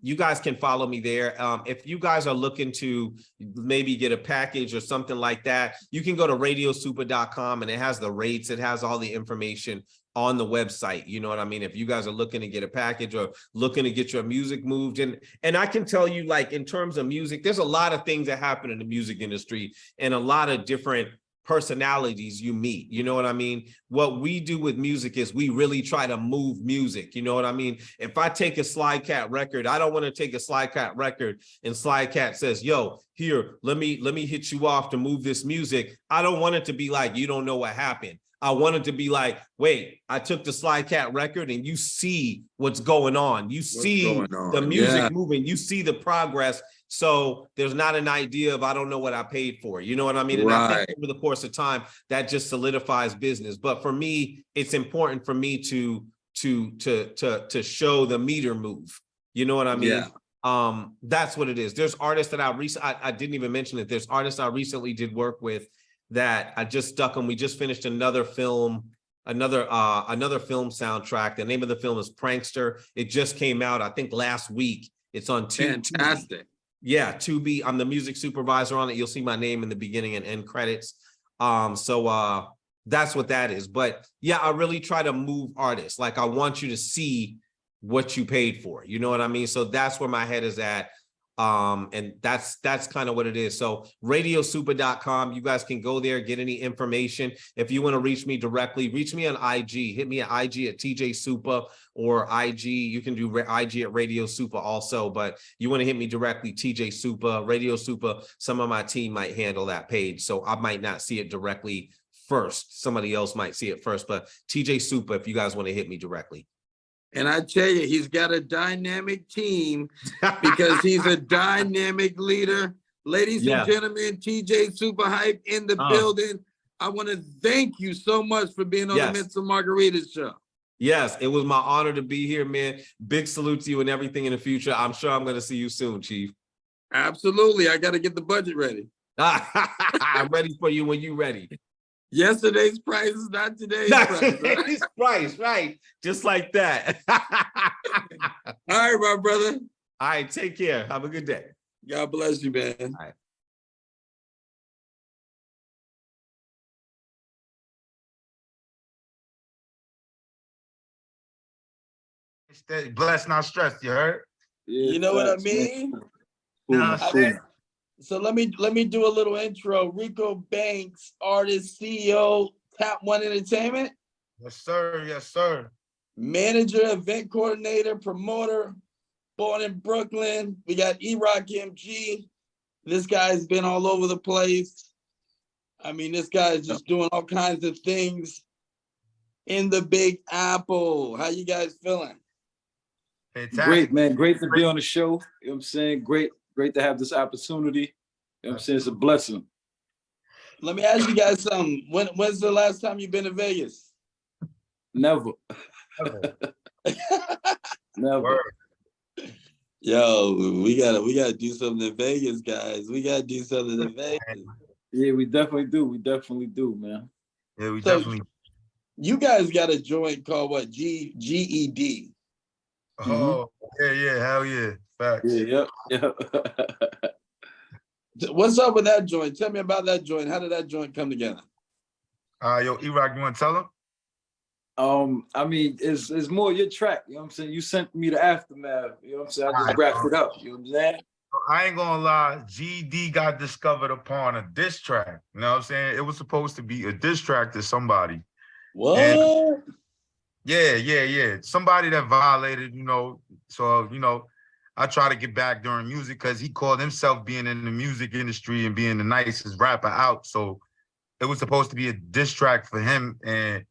You guys can follow me there. If you guys are looking to maybe get a package or something like that, you can go to radiosuper.com, and it has the rates, it has all the information on the website. You know what I mean? If you guys are looking to get a package or looking to get your music moved, and I can tell you, like, in terms of music, there's a lot of things that happen in the music industry and a lot of different personalities you meet. You know what I mean? What we do with music is we really try to move music. You know what I mean? If I take a Slykat record, I don't want to take a Slykat record and Slykat says, yo, here, let me hit you off to move this music. I don't want it to be like, you don't know what happened. I want it to be like, wait, I took the Slykat record and you see what's going on. You see the music moving. You see the progress. So there's not an idea of, I don't know what I paid for. You know what I mean? And I think over the course of time, that just solidifies business. But for me, it's important for me to show the meter move. You know what I mean? Yeah. That's what it is. There's artists that I didn't even mention it. There's artists I recently did work with that I just stuck them. We just finished another film, another film soundtrack. The name of the film is Prankster. It just came out, I think, last week. It's on Fantastic. Yeah, Tubi. I'm the music supervisor on it. You'll see my name in the beginning and end credits. So that's what that is. But yeah, I really try to move artists. Like, I want you to see what you paid for. You know what I mean? So that's where my head is at. And that's kind of what it is. So radiosuper.com, you guys can go there, get any information. If you want to reach me directly, reach me on IG, hit me at IG at TJ Super, or IG, you can do IG at Radio Super also, but you want to hit me directly, TJ Super, Radio Super. Some of my team might handle that page, so I might not see it directly first. Somebody else might see it first, but TJ Super, if you guys want to hit me directly. And I tell you, he's got a dynamic team because he's a dynamic leader. Ladies and gentlemen, TJ Super Hype in the building. I want to thank you so much for being on the Mental Margarita Show. Yes, it was my honor to be here, man. Big salute to you and everything in the future. I'm sure I'm going to see you soon, Chief. Absolutely. I got to get the budget ready. I'm ready for you when you're ready. Yesterday's price is not today's price. Today's price, right? Just like that. All right, my brother. All right, take care. Have a good day. God bless you, man. All right. Blessed, not stressed, you heard? Yeah, you know what I mean? So let me do a little intro. Rico Banks, artist, CEO, Tap One Entertainment. Yes, sir. Yes, sir. Manager, event coordinator, promoter, born in Brooklyn. We got E-Rock MG. This guy's been all over the place. I mean, this guy is just doing all kinds of things in the Big Apple. How you guys feeling? Fantastic. Great, man. Great to be on the show. You know what I'm saying? Great to have this opportunity. You know what I'm saying? It's a blessing. Let me ask you guys something. When's the last time you've been to Vegas? Never. Never. Yo, we gotta do something in Vegas, guys. We gotta do something in Vegas. Yeah, we definitely do. We definitely do, man. Yeah, we definitely. You guys got a joint called what? GED. Oh, yeah, hell yeah. Facts. Yeah, yep. What's up with that joint? Tell me about that joint. How did that joint come together? Yo, E-Rock, you want to tell them? I mean, it's more your track. You know what I'm saying? You sent me the aftermath. You know what I'm saying? I just wrapped it up. You know what I'm saying? I ain't gonna lie. GD got discovered upon a diss track. You know what I'm saying? It was supposed to be a diss track to somebody. What? And yeah. Somebody that violated, so, I try to get back during music because he called himself being in the music industry and being the nicest rapper out. So it was supposed to be a diss track for him. And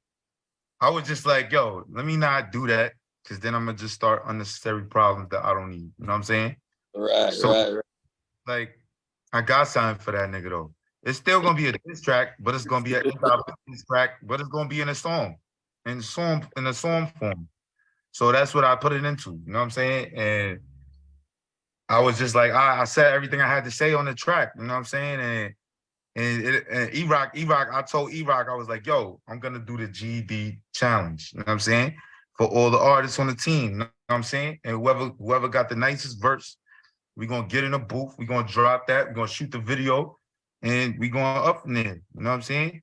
I was just like, yo, let me not do that because then I'm going to just start unnecessary problems that I don't need. You know what I'm saying? Right. Like, I got something for that nigga, though. It's still going to be a diss track, but it's going to be a diss track, but it's going to be in a song form. So that's what I put it into. You know what I'm saying? And I was just like, I said everything I had to say on the track. You know what I'm saying? And And E-Rock, I told E-Rock, I was like, yo, I'm gonna do the GED challenge. You know what I'm saying? For all the artists on the team. You know what I'm saying? And whoever got the nicest verse, we're gonna get in a booth, we're gonna drop that, we're gonna shoot the video, and we're going up from there. You know what I'm saying?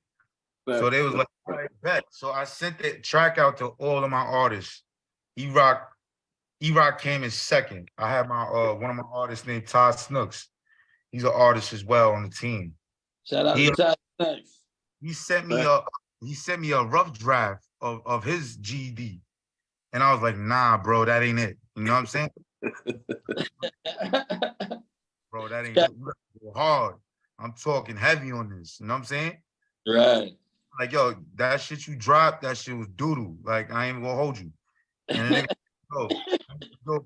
Right. So they was like, all right, bet. So I sent that track out to all of my artists. E-Rock came in second. I had my one of my artists named Todd Snooks. He's an artist as well on the team. Shout out to Todd. Thanks. He sent me a rough draft of his GED. And I was like, nah, bro, that ain't it. You know what I'm saying? Bro, that ain't it. Hard. I'm talking heavy on this. You know what I'm saying? Right. Like, yo, that shit you dropped, that shit was doodle. Like, I ain't even gonna hold you. And then yo,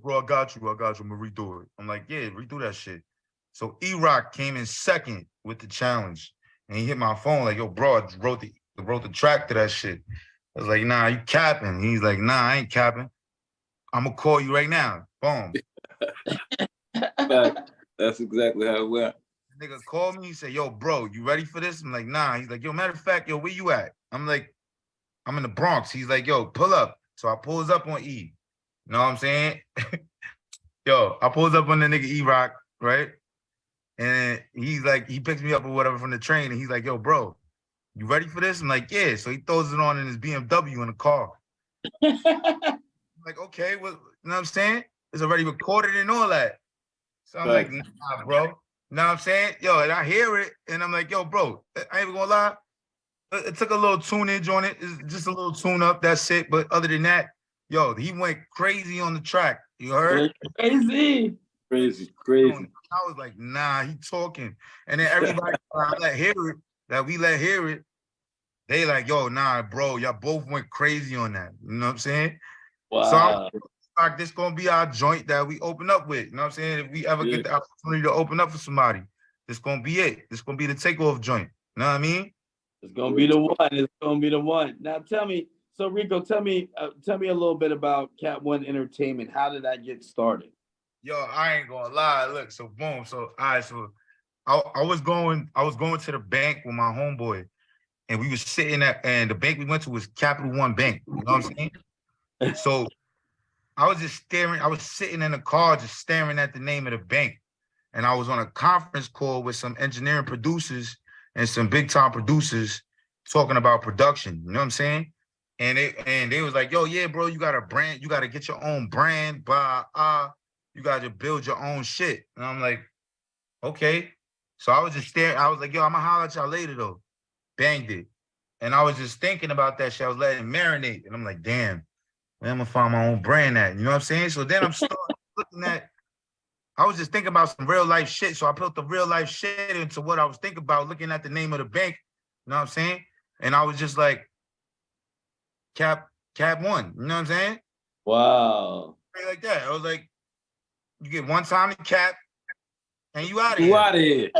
bro, I got you. I'm gonna redo it. I'm like, yeah, redo that shit. So E-Rock came in second with the challenge. And he hit my phone like, yo, bro, I wrote the track to that shit. I was like, nah, you capping. He's like, nah, I ain't capping. I'm gonna call you right now. Boom. That's exactly how it went. The nigga called me, he said, yo, bro, you ready for this? I'm like, nah. He's like, yo, matter of fact, yo, where you at? I'm like, I'm in the Bronx. He's like, yo, pull up. So I pulls up on E. You know what I'm saying? Yo, I pulls up on the nigga E-Rock, right? And he's like, he picks me up or whatever from the train, and he's like, yo, bro, you ready for this? I'm like, yeah. So he throws it on in his BMW in the car. I'm like, okay, well, you know what I'm saying? It's already recorded and all that. So I'm like, nah, bro. You know what I'm saying? Yo, and I hear it, and I'm like, yo, bro, I ain't even gonna lie. It took a little tunage on it. It's just a little tune up, that's it. But other than that, yo, he went crazy on the track. You heard? Crazy. I was like, nah, he talking. And then everybody that we let hear it, they like, yo, nah, bro, y'all both went crazy on that. You know what I'm saying? Wow. So I'm like, this gonna be our joint that we open up with. You know what I'm saying? If we ever get the opportunity to open up for somebody, this gonna be it. This gonna be the takeoff joint. You know what I mean? It's gonna be the one. It's gonna be the one. Now tell me, so Rico, tell me a little bit about Cat One Entertainment. How did that get started? Yo, I ain't gonna lie. Look, so boom. So all right, so I was going to the bank with my homeboy, and we was sitting at, and the bank we went to was Capital One Bank. You know what I'm saying? So I was just staring. I was sitting in the car, just staring at the name of the bank, and I was on a conference call with some engineering producers and some big time producers talking about production. You know what I'm saying? And they was like, yo, yeah, bro, you got a brand, you got to get your own brand, you got to build your own shit. And I'm like, okay. So I was just staring. I was like, yo, I'm gonna holler at y'all later though. Banged it. And I was just thinking about that shit. I was letting it marinate. And I'm like, damn, where I'm gonna find my own brand at? You know what I'm saying? So then I'm starting looking at, I was just thinking about some real life shit. So I put the real life shit into what I was thinking about, looking at the name of the bank. You know what I'm saying? And I was just like, Cap One. You know what I'm saying? Wow. Like that. I was like, you get one time to cap, and you out of here. You out of here.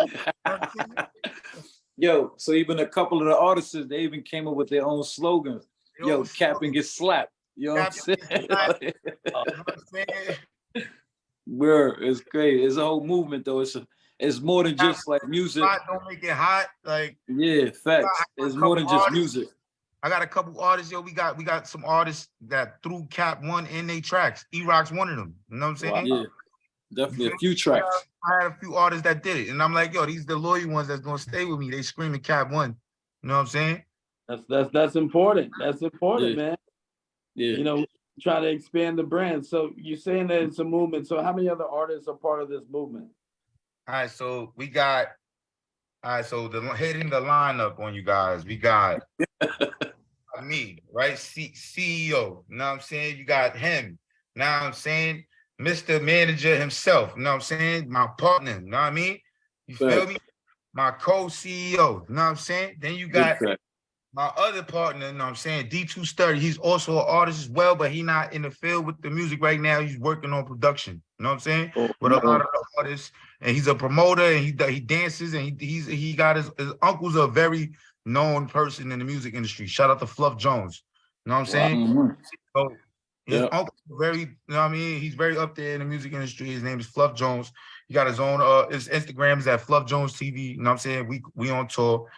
Yo, so even a couple of the artists, they even came up with their own slogans. Yo, cap and get slapped. You know what I'm saying? You know what I'm saying? Where it's great. It's a whole movement though. It's more than just like music. Don't make it hot. Like, yeah, facts. It's more than just music. I got a couple artists, yo. We got some artists that threw Cap One in their tracks. E-Rock's one of them. You know what I'm saying? Wow. Yeah, definitely a few tracks. I had a few artists that did it, and I'm like, yo, these the loyal ones that's gonna stay with me. They screaming Cap One. You know what I'm saying? That's important. That's important, man. Yeah. You know, try to expand the brand. So you're saying that it's a movement. So how many other artists are part of this movement? All right, so we got. All right, so hitting the lineup on you guys, we got me, right? CEO, you know what I'm saying? You got him, you know what I'm saying? Mr. Manager himself, you know what I'm saying? My partner, you know what I mean? You feel me? My co-CEO, you know what I'm saying? Then you got my other partner, you know what I'm saying? D2 Sturdy, he's also an artist as well, but he's not in the field with the music right now. He's working on production, you know what I'm saying? With a lot of the artists. And he's a promoter, and he dances, and he got his uncle's a very known person in the music industry. Shout out to Fluff Jones. You know what I'm saying? His uncle very, you know what I mean? He's very up there in the music industry. His name is Fluff Jones. He got his own his Instagram is at Fluff Jones TV. You know what I'm saying? We on tour.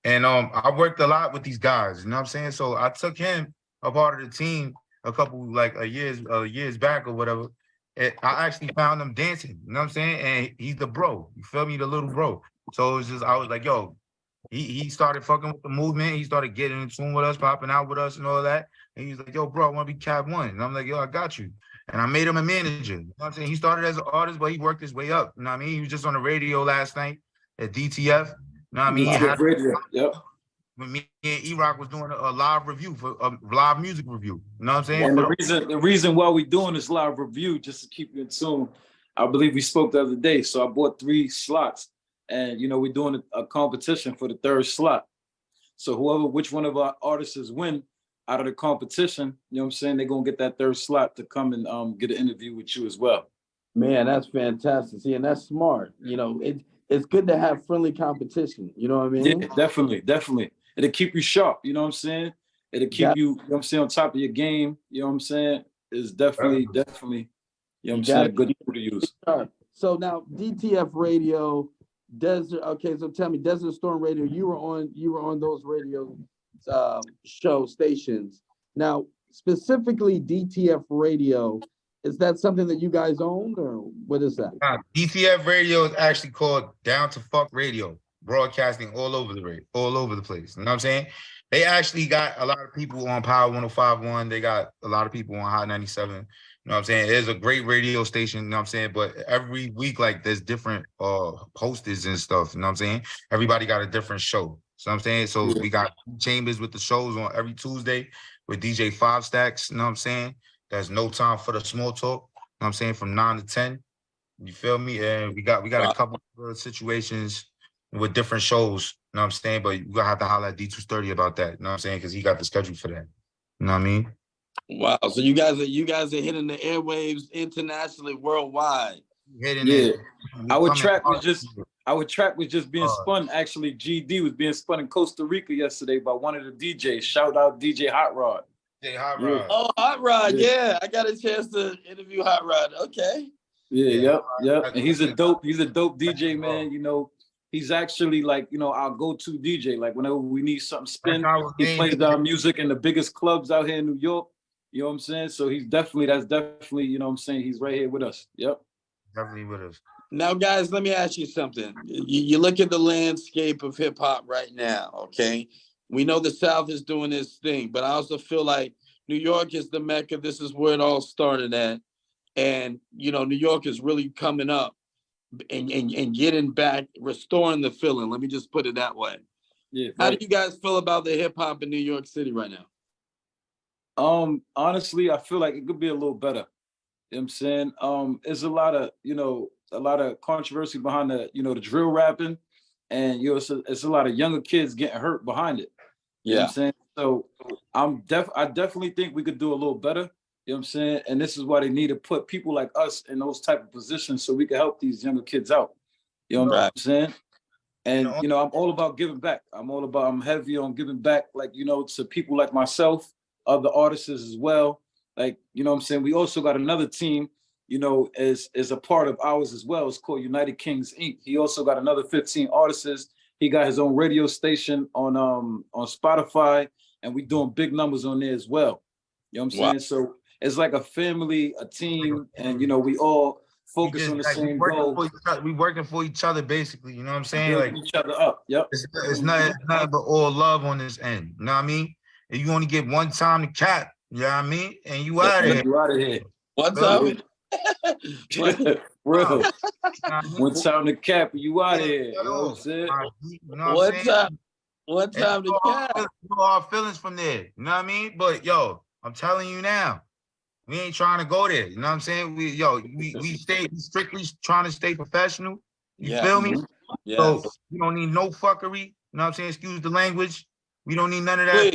And I worked a lot with these guys, you know what I'm saying? So I took him a part of the team a couple years back or whatever. And I actually found him dancing, you know what I'm saying? And he's the bro. You feel me? The little bro. So it was just, I was like, yo, he started fucking with the movement. He started getting in tune with us, popping out with us and all that. And he's like, yo, bro, I want to be Cab One. And I'm like, yo, I got you. And I made him a manager. You know what I'm saying? He started as an artist, but he worked his way up. You know what I mean? He was just on the radio last night at DTF. You know what I mean? When me and E-Rock was doing a live review for a live music review. You know what I'm saying? And the reason why we're doing this live review, just to keep you in tune, I believe we spoke the other day. So I bought 3 slots. And, you know, we're doing a competition for the 3rd slot. So which one of our artists win out of the competition, you know what I'm saying, they're going to get that 3rd slot to come and get an interview with you as well. Man, that's fantastic. See, and that's smart. You know, it's good to have friendly competition. You know what I mean? Yeah, definitely. It'll keep you sharp. You know what I'm saying? It'll keep you, you know what I'm saying, on top of your game. You know what I'm saying? It's definitely, you know what I'm saying, good tool to use. So now DTF Radio, so tell me, Desert Storm Radio, you were on those radio show stations. Now, specifically DTF Radio, is that something that you guys own, or what is that? DTF Radio is actually called Down to Fuck Radio, broadcasting all over the place. You know what I'm saying? They actually got a lot of people on Power 105.1. They got a lot of people on Hot 97. You know what I'm saying? It's a great radio station, you know what I'm saying? But every week, like, there's different posters and stuff, you know what I'm saying? Everybody got a different show. So I'm saying, so we got Chambers with the shows on every Tuesday with DJ 5 Stacks, you know what I'm saying? There's No Time for the Small Talk, you know what I'm saying, from 9 to 10. You feel me? And we got a couple of situations with different shows, you know what I'm saying? But you gotta have to holler at D230 about that, you know what I'm saying? Because he got the schedule for that. You know what I mean? Wow. So you guys are hitting the airwaves internationally, worldwide. Our track was just being spun. Actually, GD was being spun in Costa Rica yesterday by one of the DJs. Shout out DJ Hot Rod. Hot Rod. Yeah. Oh, Hot Rod. Yeah, I got a chance to interview Hot Rod. Okay. Yep. And he's a dope DJ, man. You know, he's actually, like, you know, our go-to DJ. Like, whenever we need something spin, he plays our music in the biggest clubs out here in New York. You know what I'm saying? So that's definitely, you know what I'm saying, he's right here with us. Yep. Definitely with us. Now, guys, let me ask you something. You look at the landscape of hip hop right now, okay? We know the South is doing this thing, but I also feel like New York is the Mecca. This is where it all started at. And, you know, New York is really coming up and getting back, restoring the feeling. Let me just put it that way. Yeah. How do you guys feel about the hip hop in New York City right now? Honestly, I feel like it could be a little better. You know what I'm saying? There's a lot of controversy behind the drill rapping, and it's a lot of younger kids getting hurt behind it. You know what I'm saying? So I definitely think we could do a little better. You know what I'm saying? And this is why they need to put people like us in those type of positions so we can help these younger kids out. You know what I'm saying? And I'm all about giving back. I'm heavy on giving back, like, to people like myself, other artists as well. Like, you know what I'm saying? We also got another team, is a part of ours as well. It's called United Kings Inc. He also got another 15 artists. He got his own radio station on Spotify, and we doing big numbers on there as well. You know what I'm saying? So it's like a family, a team, and we all focus on the same goal. We working for each other, basically. You know what I'm saying? Like each other up. Yep. It's nothing but all love on this end. You know what I mean? And you only get one time to cap. You know what I mean? And you out of here. You out of here. One time. Real. One time to cap, you out of here. You know what I'm saying? One time to cap. Our feelings from there. You know what I mean? But yo, I'm telling you now, we ain't trying to go there. You know what I'm saying? We strictly trying to stay professional. You feel me? Yes. So we don't need no fuckery. You know what I'm saying? Excuse the language. We don't need none of that. You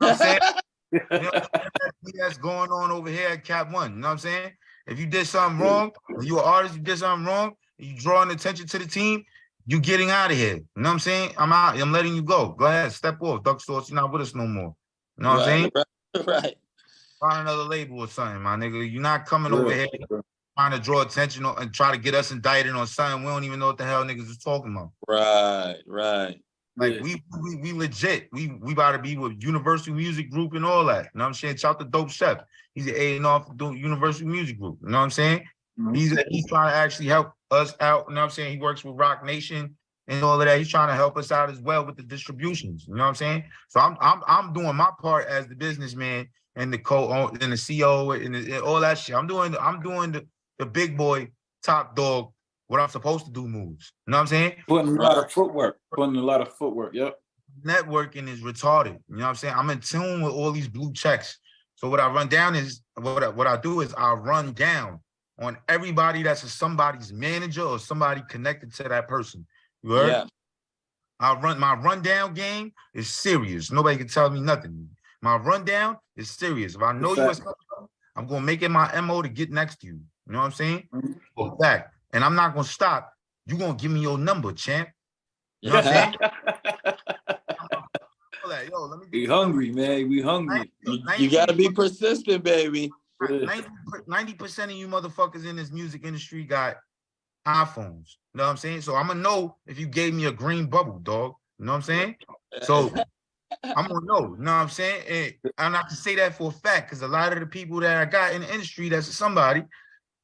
know what I'm saying? That's going on over here at Cap One. You know what I'm saying? If you did something wrong, if you're an artist, you did something wrong, you drawing attention to the team, you getting out of here. You know what I'm saying? I'm out. I'm letting you go. Go ahead, step off. Duck Sauce, you're not with us no more. You know what I'm saying? Right. Find another label or something, my nigga. You're not coming over here trying to draw attention and try to get us indicted on something we don't even know what the hell niggas is talking about. Right. Like we legit. We about to be with Universal Music Group and all that. You know what I'm saying? Shout to Dope Chef. He's an A&R for doing Universal Music Group. You know what I'm saying? He's trying to actually help us out. You know what I'm saying? He works with Rock Nation and all of that. He's trying to help us out as well with the distributions. You know what I'm saying? So I'm doing my part as the businessman and the co and the CO and all that shit. I'm doing the big boy top dog. What I'm supposed to do moves. You know what I'm saying? Putting a lot of footwork. Yep. Networking is retarded. You know what I'm saying? I'm in tune with all these blue checks. So what I run down is what I do is I run down on everybody that's somebody's manager or somebody connected to that person. You heard? Yeah. My rundown game is serious. Nobody can tell me nothing. My rundown is serious. If I know you, I'm gonna make it my MO to get next to you. You know what I'm saying? For fact. And I'm not gonna stop. You're gonna give me your number, champ. You know what I'm saying? Yo, let me we hungry, man. We hungry. You gotta be persistent, baby. 90% of you motherfuckers in this music industry got iPhones. You know what I'm saying? So I'm gonna know if you gave me a green bubble, dog. You know what I'm saying? So I'm gonna know. You know what I'm saying? And I'm not to say that for a fact, because a lot of the people that I got in the industry, that's somebody,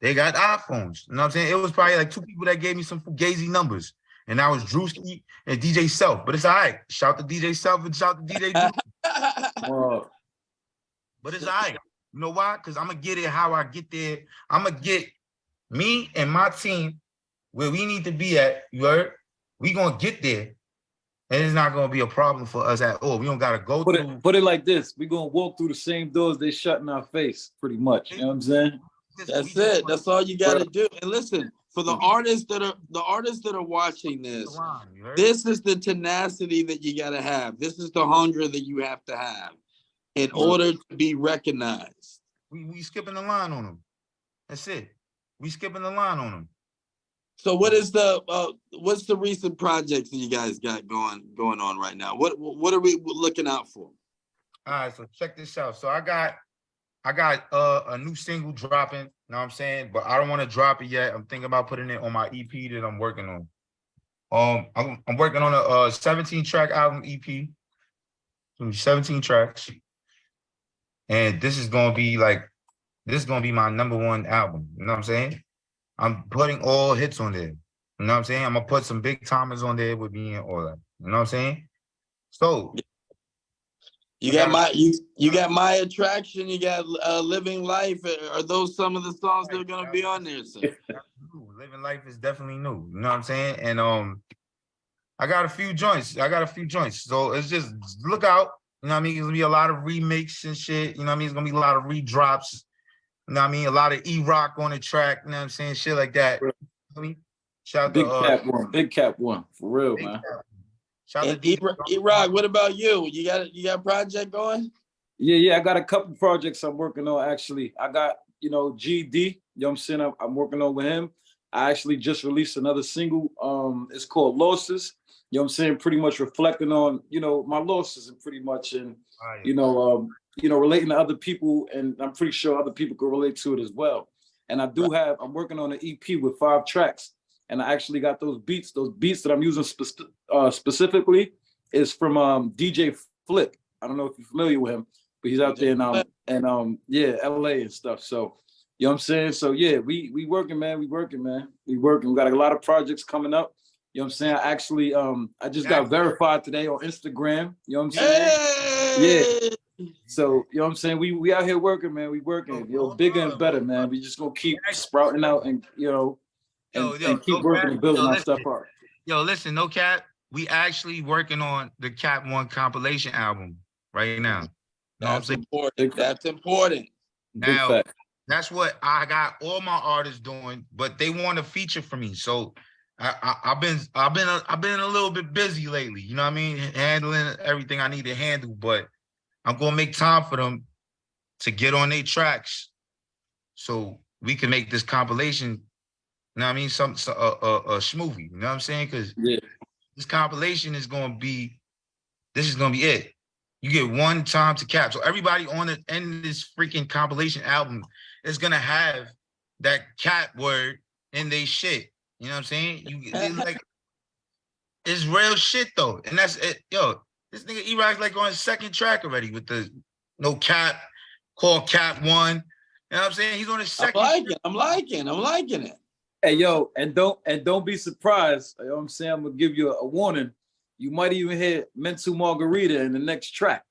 they got iPhones. You know what I'm saying? It was probably like 2 people that gave me some fugazi numbers. And that was Drewski and DJ Self. But it's all right. Shout to DJ Self and shout to DJ Drew. But it's all right. You know why? Because I'm going to get it how I get there. I'm going to get me and my team where we need to be at. You heard? We going to get there. And it's not going to be a problem for us at all. We don't got to go through. Put it like this. We're going to walk through the same doors they shut in our face, pretty much. You know what I'm saying? That's it. That's all you got to do. And listen, for the artists that are watching this, this is the tenacity that you got to have. This is the hunger that you have to have in order to be recognized. We skipping the line on them. That's it. We skipping the line on them. So what's the recent projects that you guys got going on right now? What are we looking out for? All right, so check this out. So I got a new single dropping, you know what I'm saying? But I don't want to drop it yet. I'm thinking about putting it on my EP that I'm working on. I'm working on a 17-track album EP. 17 tracks. And this is gonna be my #1 album. You know what I'm saying? I'm putting all hits on there. You know what I'm saying? I'm gonna put some big timers on there with me and all that. You know what I'm saying? So you got My Attraction, you got Living Life. Are those some of the songs that are gonna be on there? So? Living Life is definitely new. You know what I'm saying? And I got a few joints. So it's just look out. You know what I mean? It's gonna be a lot of remakes and shit. You know what I mean? It's gonna be a lot of redrops. You know what I mean? A lot of E-Rock on the track. You know what I'm saying? Shit like that. You know what I mean? Shout to Big Cap One. For real, man. And E-Rock, what about you? You got a project going? Yeah. I got a couple projects I'm working on, actually. I got, GD, you know what I'm saying? I'm working on with him. I actually just released another single. It's called Losses. You know what I'm saying? Pretty much reflecting on, my losses and pretty much, and, relating to other people. And I'm pretty sure other people can relate to it as well. And I'm working on an EP with 5 tracks. And I actually got those beats that I'm using specifically is from DJ Flip. I don't know if you're familiar with him, but he's out there in LA and stuff. So, you know what I'm saying? So yeah, we working, man. We working. We got a lot of projects coming up. You know what I'm saying? I actually I just got verified today on Instagram. You know what I'm saying? Hey! Yeah. So, you know what I'm saying? We out here working, man. We working, bigger and better, man. We just gonna keep sprouting out and and keep working and building our stuff up. Yo, listen, no cap. We actually working on the Cap One compilation album right now. You know what I'm saying? Important. That's important. Now, that's what I got all my artists doing, but they want a feature for me. So I've been a little bit busy lately. You know what I mean? Handling everything I need to handle, but I'm gonna make time for them to get on their tracks, so we can make this compilation. You know what I mean? A smoothie. You know what I'm saying? Because this compilation is gonna be it. You get one time to cap. So everybody on the end of this freaking compilation album is gonna have that cap word in they shit. You know what I'm saying? Like, it's real shit though. And that's it. Yo, this nigga E-Rock's like on his second track already with the no cap, called Cap 1. You know what I'm saying? He's on his second. I'm liking it. Hey, yo, and don't be surprised. You know what I'm saying? I'm gonna give you a warning. You might even hear Mental Margarita in the next track.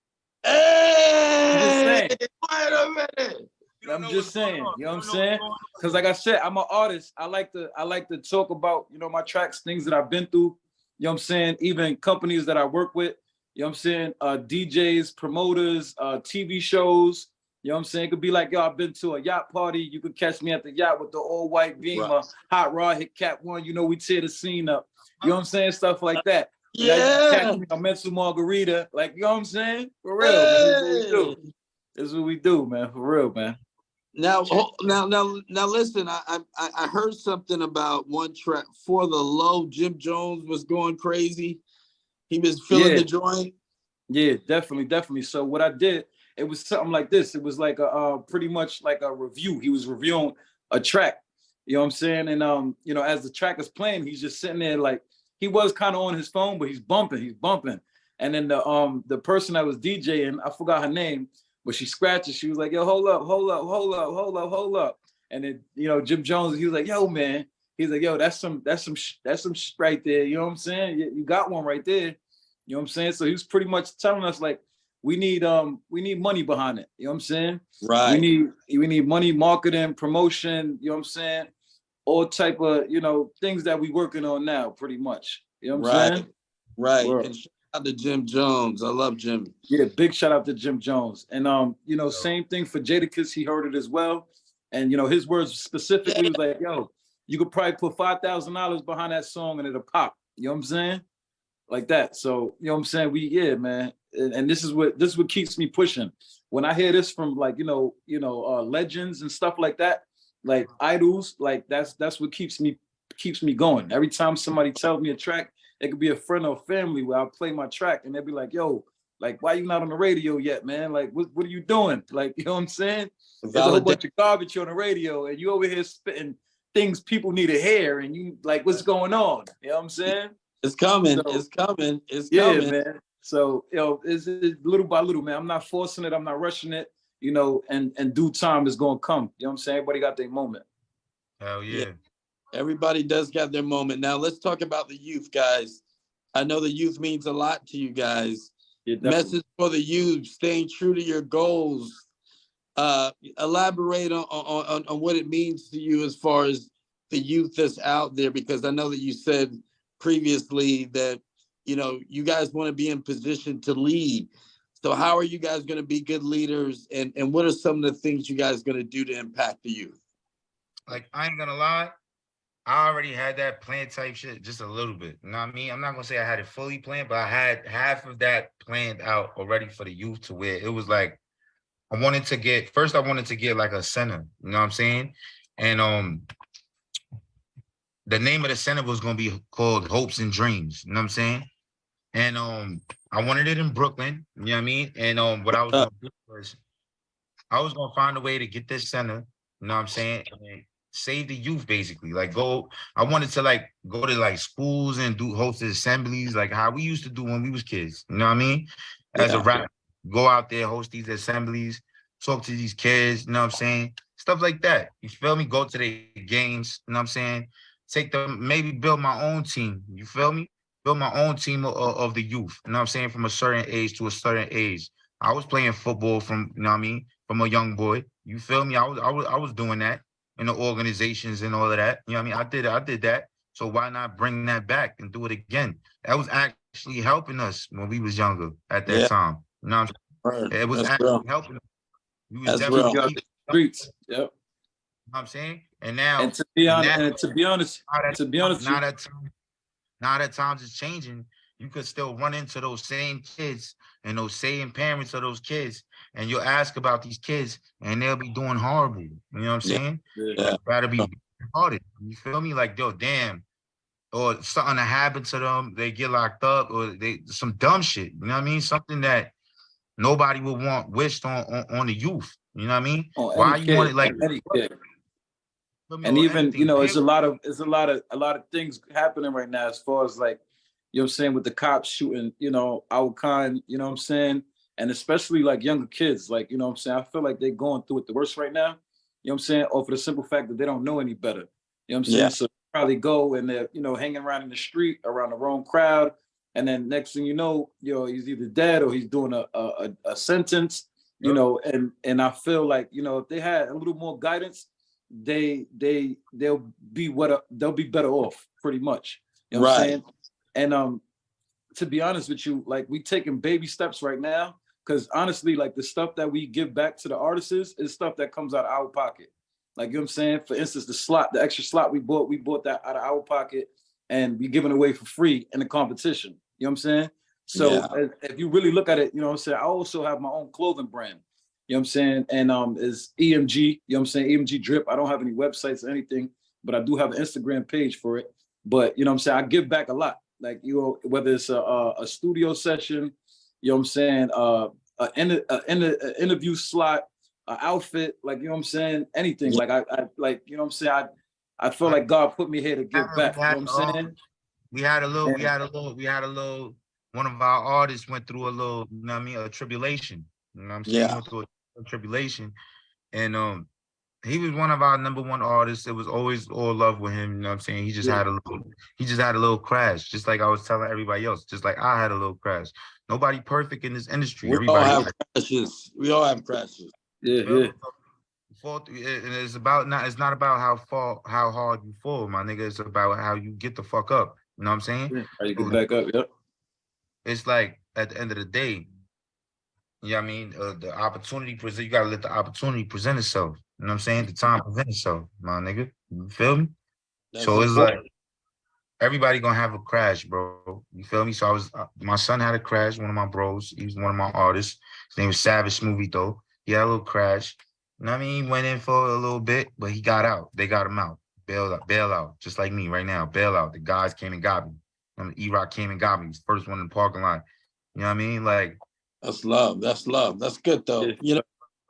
Hey, wait a minute. I'm just saying, you know what I'm saying? Because like I said, I'm an artist. I like to talk about, you know, my tracks, things that I've been through, you know what I'm saying? Even companies that I work with, you know what I'm saying? DJs, promoters, TV shows, you know what I'm saying? It could be like, yo, I've been to a yacht party. You could catch me at the yacht with the all white Beamer, right. Hot rod, hit Cap 1, you know, we tear the scene up. You know what I'm saying? Stuff like that. Yeah. Catch me on Mental Margarita, like, you know what I'm saying? For real, man. This is what we do, man. For real, man. Now, listen. I heard something about one track For the Low. Jim Jones was going crazy. He was feeling the joint. Yeah, definitely. So what I did, it was something like this. It was like a pretty much like a review. He was reviewing a track. You know what I'm saying? And you know, as the track is playing, he's just sitting there like he was kind of on his phone, but he's bumping. And then the person that was DJing, I forgot her name. But she scratches. She was like, yo, hold up. And then, you know, Jim Jones, he was like, yo, man. He's like, yo, that's some right there. You know what I'm saying? You got one right there. You know what I'm saying? So he was pretty much telling us like, we need money behind it. You know what I'm saying? Right. We need money, marketing, promotion. You know what I'm saying? All type of, you know, things that we working on now, pretty much. You know what I'm saying? Right. And shout out to Jim Jones. I love Jim. Yeah, big shout out to Jim Jones. And you know, same thing for Jadakiss, he heard it as well. And you know, his words specifically was like, yo, you could probably put $5,000 behind that song and it'll pop. You know what I'm saying? Like that. So, you know what I'm saying? Man. And this is what keeps me pushing. When I hear this from like, you know, legends and stuff like that, like idols, like that's what keeps me going. Every time somebody tells me a track, it could be a friend or family where I'll play my track and they'll be like, yo, like, why you not on the radio yet, man? Like, what are you doing? Like, you know what I'm saying? There's a whole bunch of garbage on the radio and you over here spitting things people need to hear and you like, what's going on? You know what I'm saying? It's coming. So, it's coming. Yeah, man. So, you know, it's little by little, man. I'm not forcing it. I'm not rushing it, you know, and due time is going to come. You know what I'm saying? Everybody got their moment. Hell yeah. Everybody does got their moment. Now let's talk about the youth, guys. I know the youth means a lot to you guys. Yeah, message for the youth, staying true to your goals. Elaborate on what it means to you as far as the youth that's out there, because I know that you said previously that, you know, you guys want to be in position to lead. So how are you guys going to be good leaders? And what are some of the things you guys going to do to impact the youth? Like, I ain't going to lie. I already had that planned type shit just a little bit. You know what I mean? I'm not going to say I had it fully planned, but I had half of that planned out already for the youth, to where it was like, I wanted to get like a center, you know what I'm saying? And the name of the center was going to be called Hopes and Dreams, you know what I'm saying? And I wanted it in Brooklyn, you know what I mean? And what I was going to do was I was going to find a way to get this center, you know what I'm saying? And save the youth, basically. Like, I wanted to like go to like schools and do hosted assemblies, like how we used to do when we was kids, you know what I mean? As a rapper, go out there, host these assemblies, talk to these kids, you know what I'm saying? Stuff like that. You feel me? Go to the games, you know what I'm saying? Take them, maybe build my own team, you feel me? Build my own team of the youth, you know what I'm saying? From a certain age to a certain age. I was playing football from, you know what I mean? From a young boy, you feel me? I was doing that in the organizations and all of that, you know what I mean? I did that. So why not bring that back and do it again? That was actually helping us when we was younger at that time. You know what I'm saying? It was actually helping us. We was definitely streets. Yep. You know what I'm saying? And now, to be honest, now that times is changing, you could still run into those same kids and those same parents of those kids, and you'll ask about these kids, and they'll be doing horrible. You know what I'm saying? Yeah. Gotta be hard. You feel me? Like, yo, damn, or something that happened to them, they get locked up, or they some dumb shit. You know what I mean? Something that nobody would want wished on the youth. You know what I mean? On Why any you want kid, it like any kid. And or even, you anything? know, it's a lot of things happening right now as far as like, you know what I'm saying, with the cops shooting, you know, our kind, you know what I'm saying? And especially like younger kids, like, you know what I'm saying? I feel like they're going through it the worst right now. You know what I'm saying? Or for the simple fact that they don't know any better. You know what I'm saying? So probably go and they're, you know, hanging around in the street around the wrong crowd. And then next thing you know, he's either dead or he's doing a sentence, you know, and I feel like, you know, if they had a little more guidance, they'll be better off pretty much. You know what I'm saying? And to be honest with you, like we taking baby steps right now, because honestly, like the stuff that we give back to the artists is stuff that comes out of our pocket. Like, you know what I'm saying? For instance, the extra slot we bought that out of our pocket and we giving away for free in the competition. You know what I'm saying? So if you really look at it, you know what I'm saying? I also have my own clothing brand. You know what I'm saying? And is EMG, you know what I'm saying? EMG Drip. I don't have any websites or anything, but I do have an Instagram page for it. But you know what I'm saying? I give back a lot. Like, you know, whether it's a studio session, you know what I'm saying? An interview slot, an outfit, like, you know what I'm saying? Anything. Like I like, you know what I'm saying? I feel like God put me here to give back. You know what I'm saying? We had a little, one of our artists went through a little, you know what I mean, a tribulation. You know what I'm saying? He went through a tribulation. And he was one of our #1 artists. It was always all love with him. You know what I'm saying? He just had a little crash, just like I was telling everybody else, just like I had a little crash. Nobody perfect in this industry. Everybody all have crashes. We all have crashes. Yeah. And it's not about how hard you fall, my nigga. It's about how you get the fuck up. You know what I'm saying? How you get back up, yep. It's like at the end of the day, you know what I mean? The opportunity you gotta let the opportunity present itself. You know what I'm saying? The time present itself, my nigga. You feel me? So it's like everybody gonna have a crash, bro. You feel me? So my son had a crash, one of my bros. He was one of my artists. His name was Savage Smoothie though. He had a little crash. You know what I mean? He went in for a little bit, but he got out. They got him out. Bail out. Just like me right now. Bail out. The guys came and got me. E-Rock came and got me. He's the first one in the parking lot. You know what I mean? Like, that's love. That's love. That's good though. You know,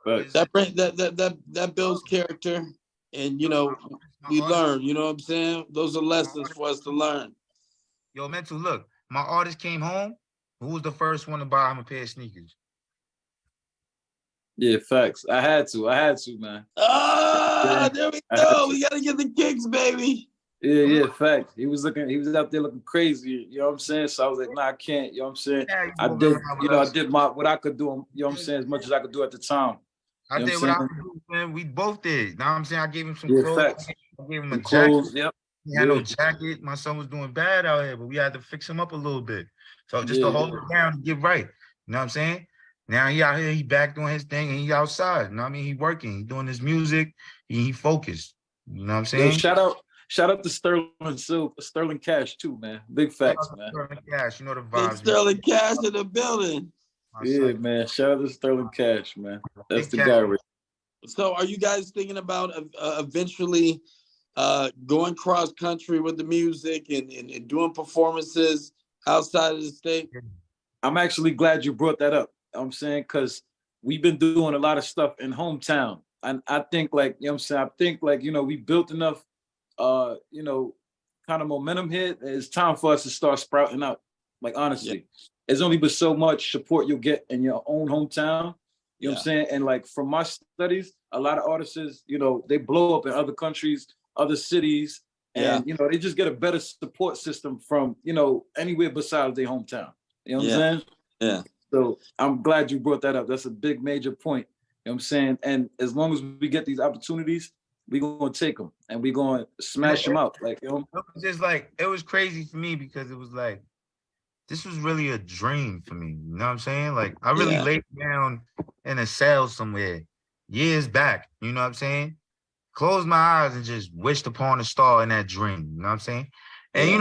that builds character, and you know, we learn. You know what I'm saying? Those are lessons for us to learn. Yo, Mental, look, my artist came home. Who was the first one to buy him a pair of sneakers? Yeah, facts. I had to, man. There we go. We gotta get the kicks, baby. Yeah, facts. He was out there looking crazy, you know what I'm saying? So I was like, nah, I can't, you know what I'm saying? I did what I could do, you know what I'm saying, as much as I could do at the time. I did what I could do, man. We both did. You know what I'm saying? I gave him some clothes. Facts. I gave him a clothes, jacket. He had no jacket. My son was doing bad out here, but we had to fix him up a little bit. So just to hold him down and get right. You know what I'm saying? Now he out here, he back doing his thing, and he outside. You know what I mean? He working, he doing his music, he focused. You know what I'm saying? Yo, shout out to Sterling Cash too, man. Big facts, man. Sterling Cash, you know the Big vibes. Sterling Cash in the building. Man. Shout out to Sterling Cash, man. That's the guy right. So are you guys thinking about eventually going cross country with the music and doing performances outside of the state? I'm actually glad you brought that up. I'm saying, because we've been doing a lot of stuff in hometown. And I think, like, you know what I'm saying? I think, like, you know, we built enough, you know, kind of momentum here. It's time for us to start sprouting out. Like, honestly, there's only but so much support you'll get in your own hometown. You know what I'm saying? And like, from my studies, a lot of artists, you know, they blow up in other countries, other cities, and, you know, they just get a better support system from, you know, anywhere besides their hometown. You know what I'm saying? Yeah. So I'm glad you brought that up. That's a big major point. You know what I'm saying? And as long as we get these opportunities, we're going to take them and we're going to smash them out. Like, you know? It was just like, it was crazy for me because it was like, this was really a dream for me. You know what I'm saying? Like, I really laid down in a cell somewhere years back. You know what I'm saying? Closed my eyes and just wished upon a star in that dream. You know what I'm saying? And you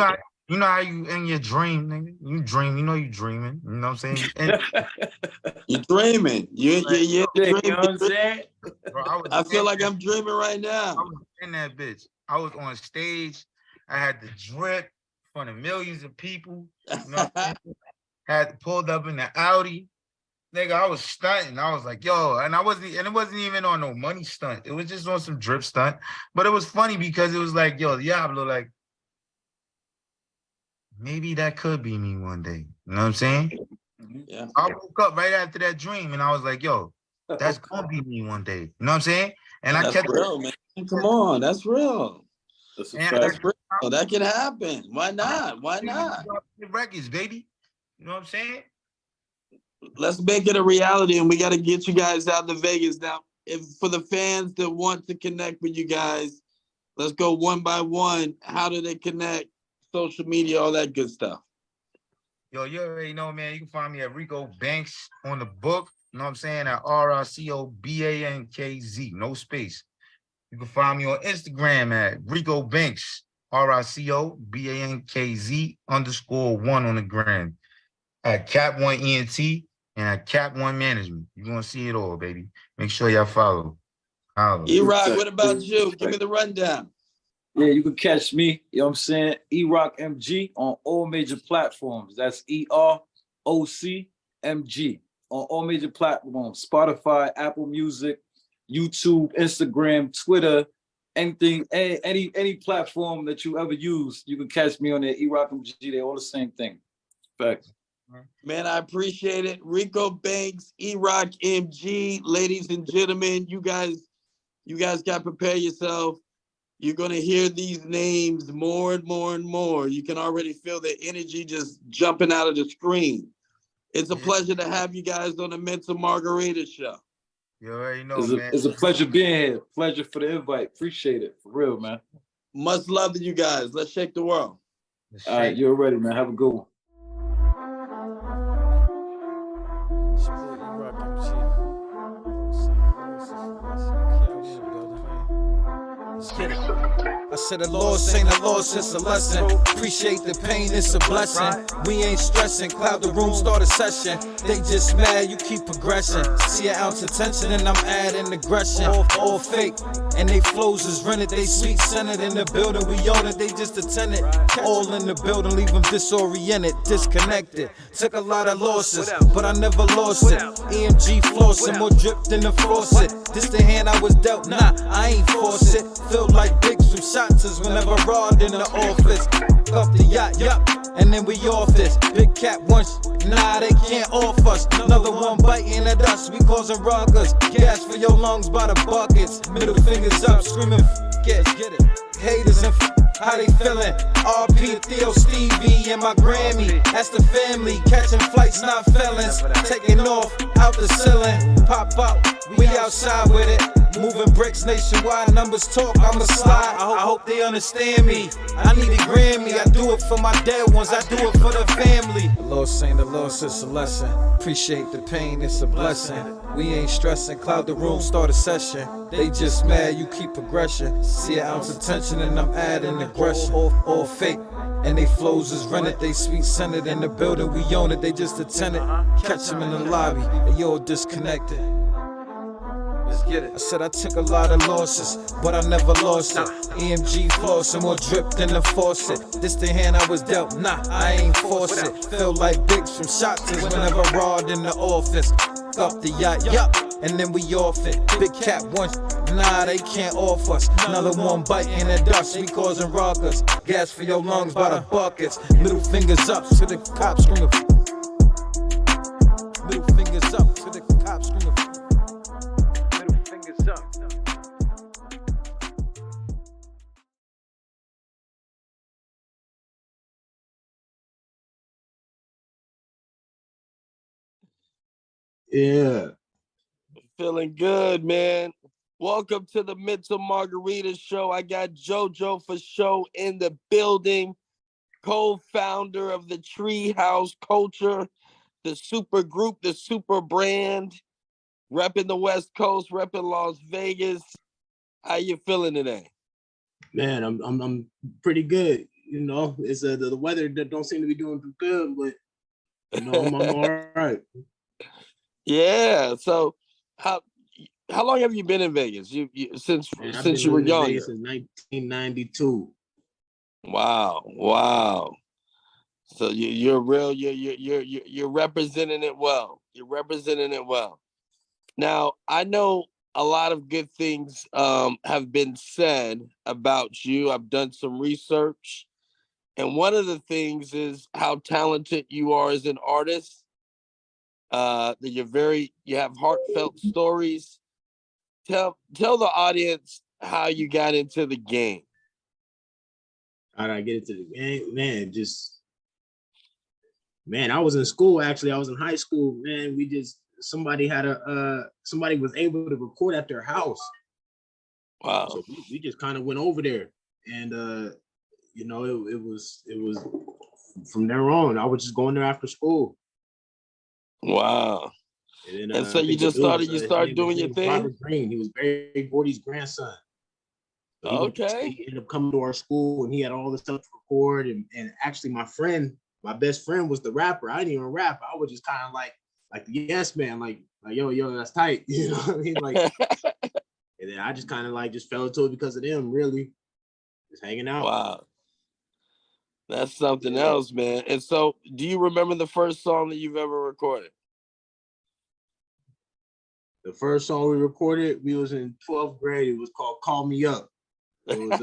know how you in your dream, nigga. You dream, you know you dreaming. You know what I'm saying? And you're dreaming. You're dreaming. You know what I'm saying? Bro, I feel like I'm dreaming right now. I was in that bitch. I was on stage. I had the drip in front of millions of people. You know what I'm saying? Had pulled up in the Audi. nigga, I was stunting. I was like, yo, and it wasn't even on no money stunt. It was just on some drip stunt. But it was funny because it was like, yo, Diablo, like, maybe that could be me one day. You know what I'm saying? Yeah. I woke up right after that dream and I was like, yo, that's gonna be me one day. You know what I'm saying? And that's real, man. Come on, that's real. That's real. That can happen. Why not? Why not? Records, baby. You know what I'm saying? Let's make it a reality, and we got to get you guys out to Vegas now. If for the fans that want to connect with you guys, let's go one by one. How do they connect? Social media, all that good stuff. Yo, you already know, man. You can find me at Rico Banks on the book. You know what I'm saying? At RICOBANKZ, no space. You can find me on Instagram at Rico Banks, RICOBANKZ_1 on the gram. At Cap1ENT and at Cap1 Management. You're going to see it all, baby. Make sure y'all follow. E-Rock, what about you? Give me the rundown. Yeah, you can catch me, you know what I'm saying, E-Rock MG on all major platforms. That's EROCMG on all major platforms. Spotify, Apple Music, YouTube, Instagram, Twitter, anything, any platform that you ever use, you can catch me on there. E-Rock MG, they're all the same thing. Facts. Man, I appreciate it. Rico Banks, E-Rock MG, ladies and gentlemen, you guys got to prepare yourself. You're going to hear these names more and more and more. You can already feel the energy just jumping out of the screen. It's a pleasure to have you guys on the Mental Margarita Show. You already know, man. It's a pleasure being here. Pleasure for the invite. Appreciate it. For real, man. Much love to you guys. Let's shake the world. All right, you're ready, man. Have a good one. Get it. I said the loss ain't a loss, it's a lesson. Appreciate the pain, it's a blessing. We ain't stressing, cloud the room, start a session. They just mad, you keep progressing. See an ounce of tension and I'm adding aggression. All fake, and they flows is rented. They sweet scented in the building, we own it, they just attended. All in the building, leave them disoriented, disconnected. Took a lot of losses, but I never lost it. EMG flossing, more drip than the faucet. This the hand I was dealt, nah, I ain't force it. Feel like Biggs from Shots whenever robbed in the office. Up the yacht, yup, and then we off this. Big Cat once, nah, they can't off us. Another one biting at us, we causing rockers. Gas for your lungs by the buckets. Middle fingers up, screaming, get it. Haters and how they feeling? RP Theo, Stevie, and my Grammy. That's the family, catching flights, not felons. Taking off, out the ceiling. Pop up, we outside with it. Moving bricks nationwide, numbers talk, I'ma slide. I hope they understand me. I need a Grammy, I do it for my dead ones, I do it for the family. The loss ain't a loss, it's a lesson. Appreciate the pain, it's a blessing. We ain't stressing, cloud the room, start a session. They just mad, you keep progression. See an ounce of tension and I'm adding aggression. All fake, and they flows is rented. They sweet scented in the building, we own it, they just attended. Catch them in the lobby, and you're disconnected. Get it. I said I took a lot of losses, but I never lost it. EMG flossing, more drip than the faucet. This the hand I was dealt, nah, I ain't force it. Feel like Biggs from Shots whenever robbed in the office. Up the yacht, yup, and then we off it. Big Cat once, nah, they can't off us. Another one biting at us, we causing rockers. Gas for your lungs by the buckets. Middle fingers up to the cops screaming. Middle fingers up to the cops screaming. Yeah. Feeling good, man. Welcome to the Mental Margarita Show. I got JoJo for show in the building, co-founder of the Treehouse Culture, the super group, the super brand, repping the West Coast, repping Las Vegas. How you feeling today? Man, I'm pretty good. You know, it's the weather that don't seem to be doing too good, but you know, I'm all right. Yeah. So how long have you been in Vegas? You since you were young? Since 1992. Wow. So you're real. You're representing it well. You're representing it well. Now, I know a lot of good things have been said about you. I've done some research. And one of the things is how talented you are as an artist. That you have heartfelt stories. Tell the audience how you got into the game. How did I get into the game? Man, I was in school, actually. I was in high school, man. Somebody was able to record at their house. Wow. So we just kind of went over there, and it was from there on. I was just going there after school. Wow. And, so you started doing your thing? Robert Green. He was Barry Gordy's grandson. So he ended up coming to our school, and he had all the stuff to record. And actually, my best friend was the rapper. I didn't even rap. I was just kind of like the yes man, like yo, that's tight. You know what I mean? Like, and then I just kind of just fell into it because of them, really. Just hanging out. Wow. That's something else, man. And so, do you remember the first song that you've ever recorded? The first song we recorded, we was in 12th grade. It was called "Call Me Up." It was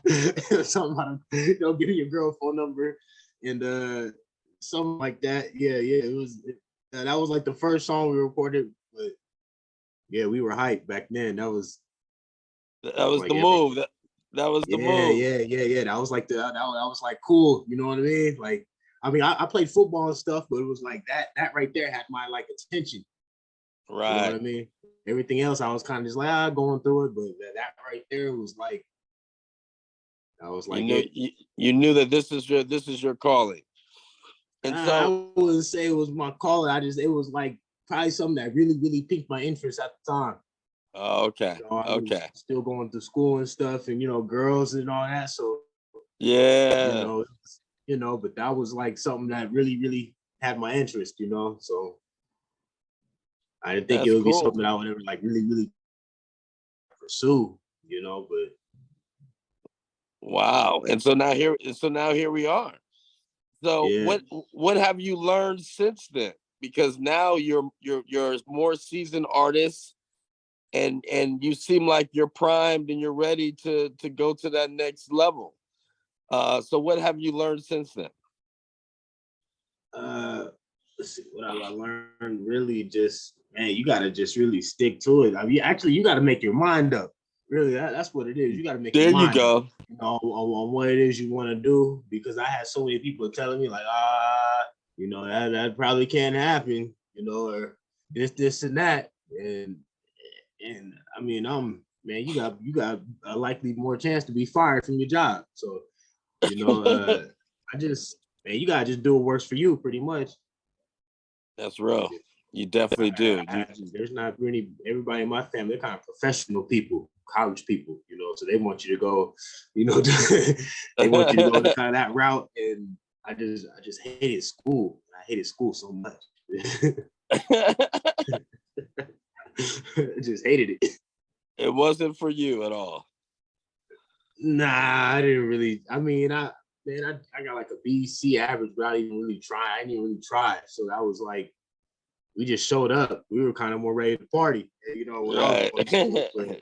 it was something about give me your girl phone number and something like that. Yeah. It was that was like the first song we recorded, but yeah, we were hyped back then. That was the move. That was the move. Yeah. That was like that was like cool. You know what I mean? Like, I mean, I played football and stuff, but it was like that right there had my attention. Right. You know what I mean? Everything else, I was kind of just going through it, but that right there was like, I was like, you knew that this is your calling. And so I wouldn't say it was my calling. It was like probably something that really, really piqued my interest at the time. Oh, okay. I was still going to school and stuff, and girls and all that. So yeah, but that was like something that really, really had my interest. So. I didn't think it would be something I would ever really, really pursue, but wow. And so now here we are. So what have you learned since then? Because now you're a more seasoned artist and you seem like you're primed and you're ready to go to that next level. So what have you learned since then? Let's see, what have I learned? Really, just man, you gotta just really stick to it. I mean, actually, you gotta make your mind up. Really, that's what it is. You gotta make your mind up, on what it is you want to do. Because I had so many people telling me that probably can't happen, or this and that, and I mean, man, you got a likely more chance to be fired from your job. So, you gotta just do what works for you, pretty much. That's real. You definitely do. There's not really everybody in my family. They're kind of professional people, college people, so they want you to go, they want you to go to kind of that route. And I just hated school. I hated school so much. I just hated it. It wasn't for you at all. Nah, I didn't really. I mean, I got like a B, C average, but I didn't really try. I didn't really try. So that was like, we just showed up. We were kind of more ready to party, when I was going to school. But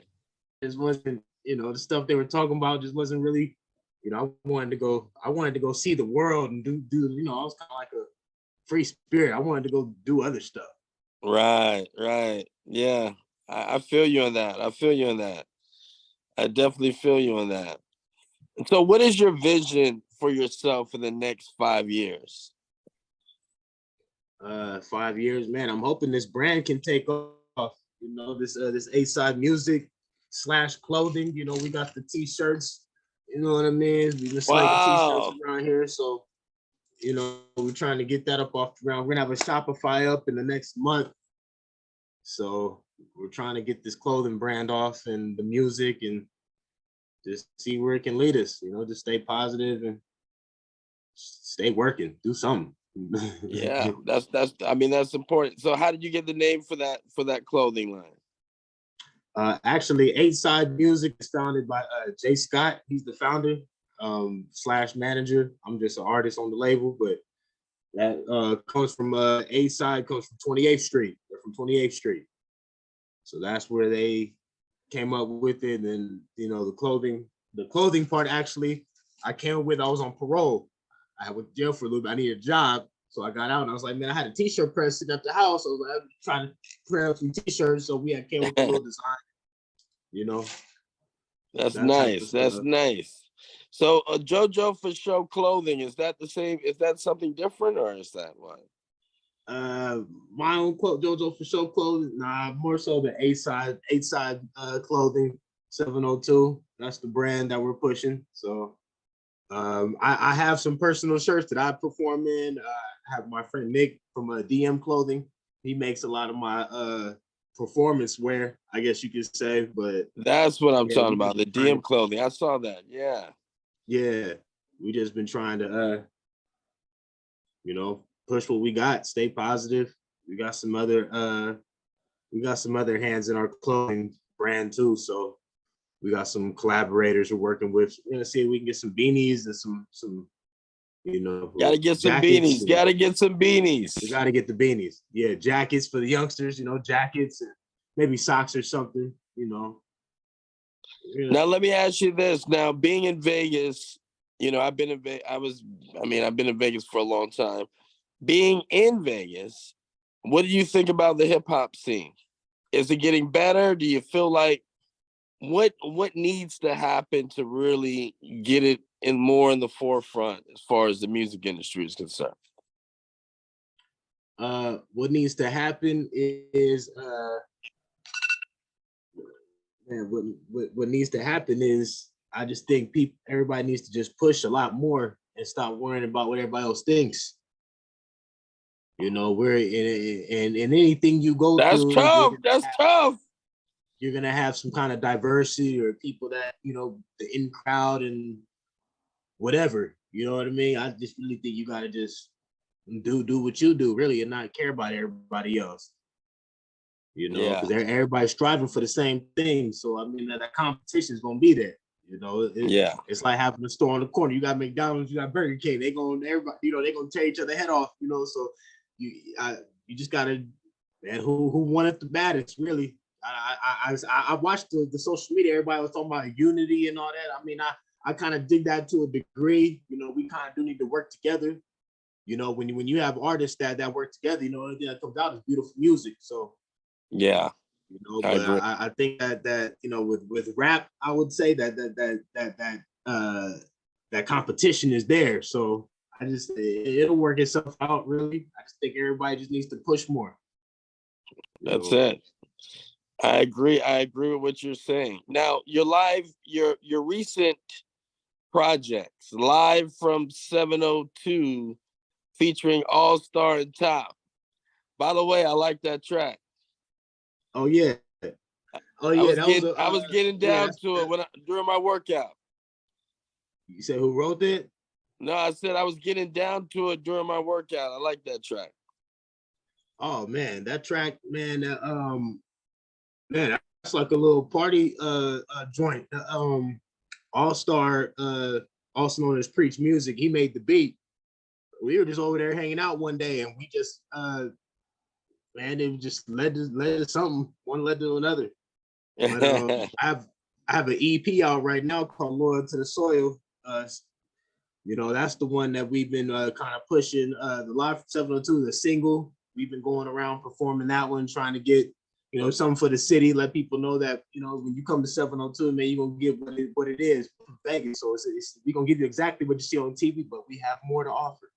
it wasn't, the stuff they were talking about just wasn't really, I wanted to go see the world and do, I was kind of like a free spirit. I wanted to go do other stuff. Right. Yeah. I feel you on that. I definitely feel you on that. And so what is your vision for yourself for the next 5 years? 5 years, man. I'm hoping this brand can take off. This A-side music / clothing. We got the t-shirts. You know what I mean? We just like t-shirts around here. So, we're trying to get that up off the ground. We're gonna have a Shopify up in the next month. So we're trying to get this clothing brand off and the music and just see where it can lead us. Just stay positive and stay working, do something. Yeah, that's important. So how did you get the name for that clothing line? Actually, 8-Side Music is founded by Jay Scott. He's the founder / manager. I'm just an artist on the label, but That comes from A side, comes from 28th Street. They're from 28th Street. So that's where they came up with it. And you know, the clothing part actually, I was on parole. I was jail for a little bit. I needed a job. So I got out and I was like, man, I had a t-shirt press sitting at the house. So I was trying to print up some t-shirts. So we had came with a little design, you know. That's nice. That's nice. So JoJo for Show clothing, is that the same? Is that something different or is that what? My own quote, JoJo for Show clothing. Nah, more so the eight side clothing, 702. That's the brand that we're pushing. So I have some personal shirts that I perform in. I have my friend Nick from DM Clothing. He makes a lot of my performance wear, I guess you could say. But that's what I'm talking about, the DM Clothing. I saw that. Yeah. Yeah. We just been trying to you know, push what we got, stay positive. We got some other hands in our clothing brand too. So we got some collaborators we're working with. We're gonna see if we can get some beanies and some you know, gotta get some beanies. Gotta get some beanies. We gotta get the beanies. Yeah, jackets for the youngsters, you know, jackets and maybe socks or something, you know. Yeah. Now let me ask you this. Now, being in Vegas, you know, I've been in Vegas for a long time. Being in Vegas, what do you think about the hip hop scene? Is it getting better? Do you feel like what needs to happen to really get it in the forefront as far as the music industry is concerned? What needs to happen is what needs to happen is I just think everybody needs to just push a lot more and stop worrying about what everybody else thinks. You know, we're in anything you go through. That's tough. You're gonna have some kind of diversity or people that, you know, the in crowd and whatever. You know what I mean? I just really think you gotta just do what you do, really, and not care about everybody else. You know, because everybody's striving for the same thing. So I mean, that competition is gonna be there. You know, it's like having a store on the corner. You got McDonald's, you got Burger King. Everybody, you know, they're gonna tear each other head off. You know, so you just gotta, man, who won it the baddest, really. I watched the social media. Everybody was talking about unity and all that. I mean, I kind of dig that to a degree. You know, we kind of do need to work together. You know, when you have artists that work together, you know, everything that comes out is beautiful music. So yeah, you know, but I think that you know, with rap, I would say that competition is there. So it'll work itself out, really. I just think everybody just needs to push more. That's it. I agree with what you're saying. Now, your recent projects, Live from 702, featuring All Star and Top. By the way, I like that track. Oh yeah. I was getting down to it during my workout. You said who wrote that? No, I said I was getting down to it during my workout. I like that track. Oh man, that track, man, man, that's like a little party joint. All Star, also known as Preach Music, he made the beat. We were just over there hanging out one day, and we just man, it just led to something. One led to another. But I have an EP out right now called Loyal to the Soil. You know, that's the one that we've been kind of pushing. The Live from 702, the single. We've been going around performing that one, trying to get, you know, something for the city. Let people know that, you know, when you come to 702, man, you're gonna get what it is from Vegas. So we're gonna give you exactly what you see on TV, but we have more to offer.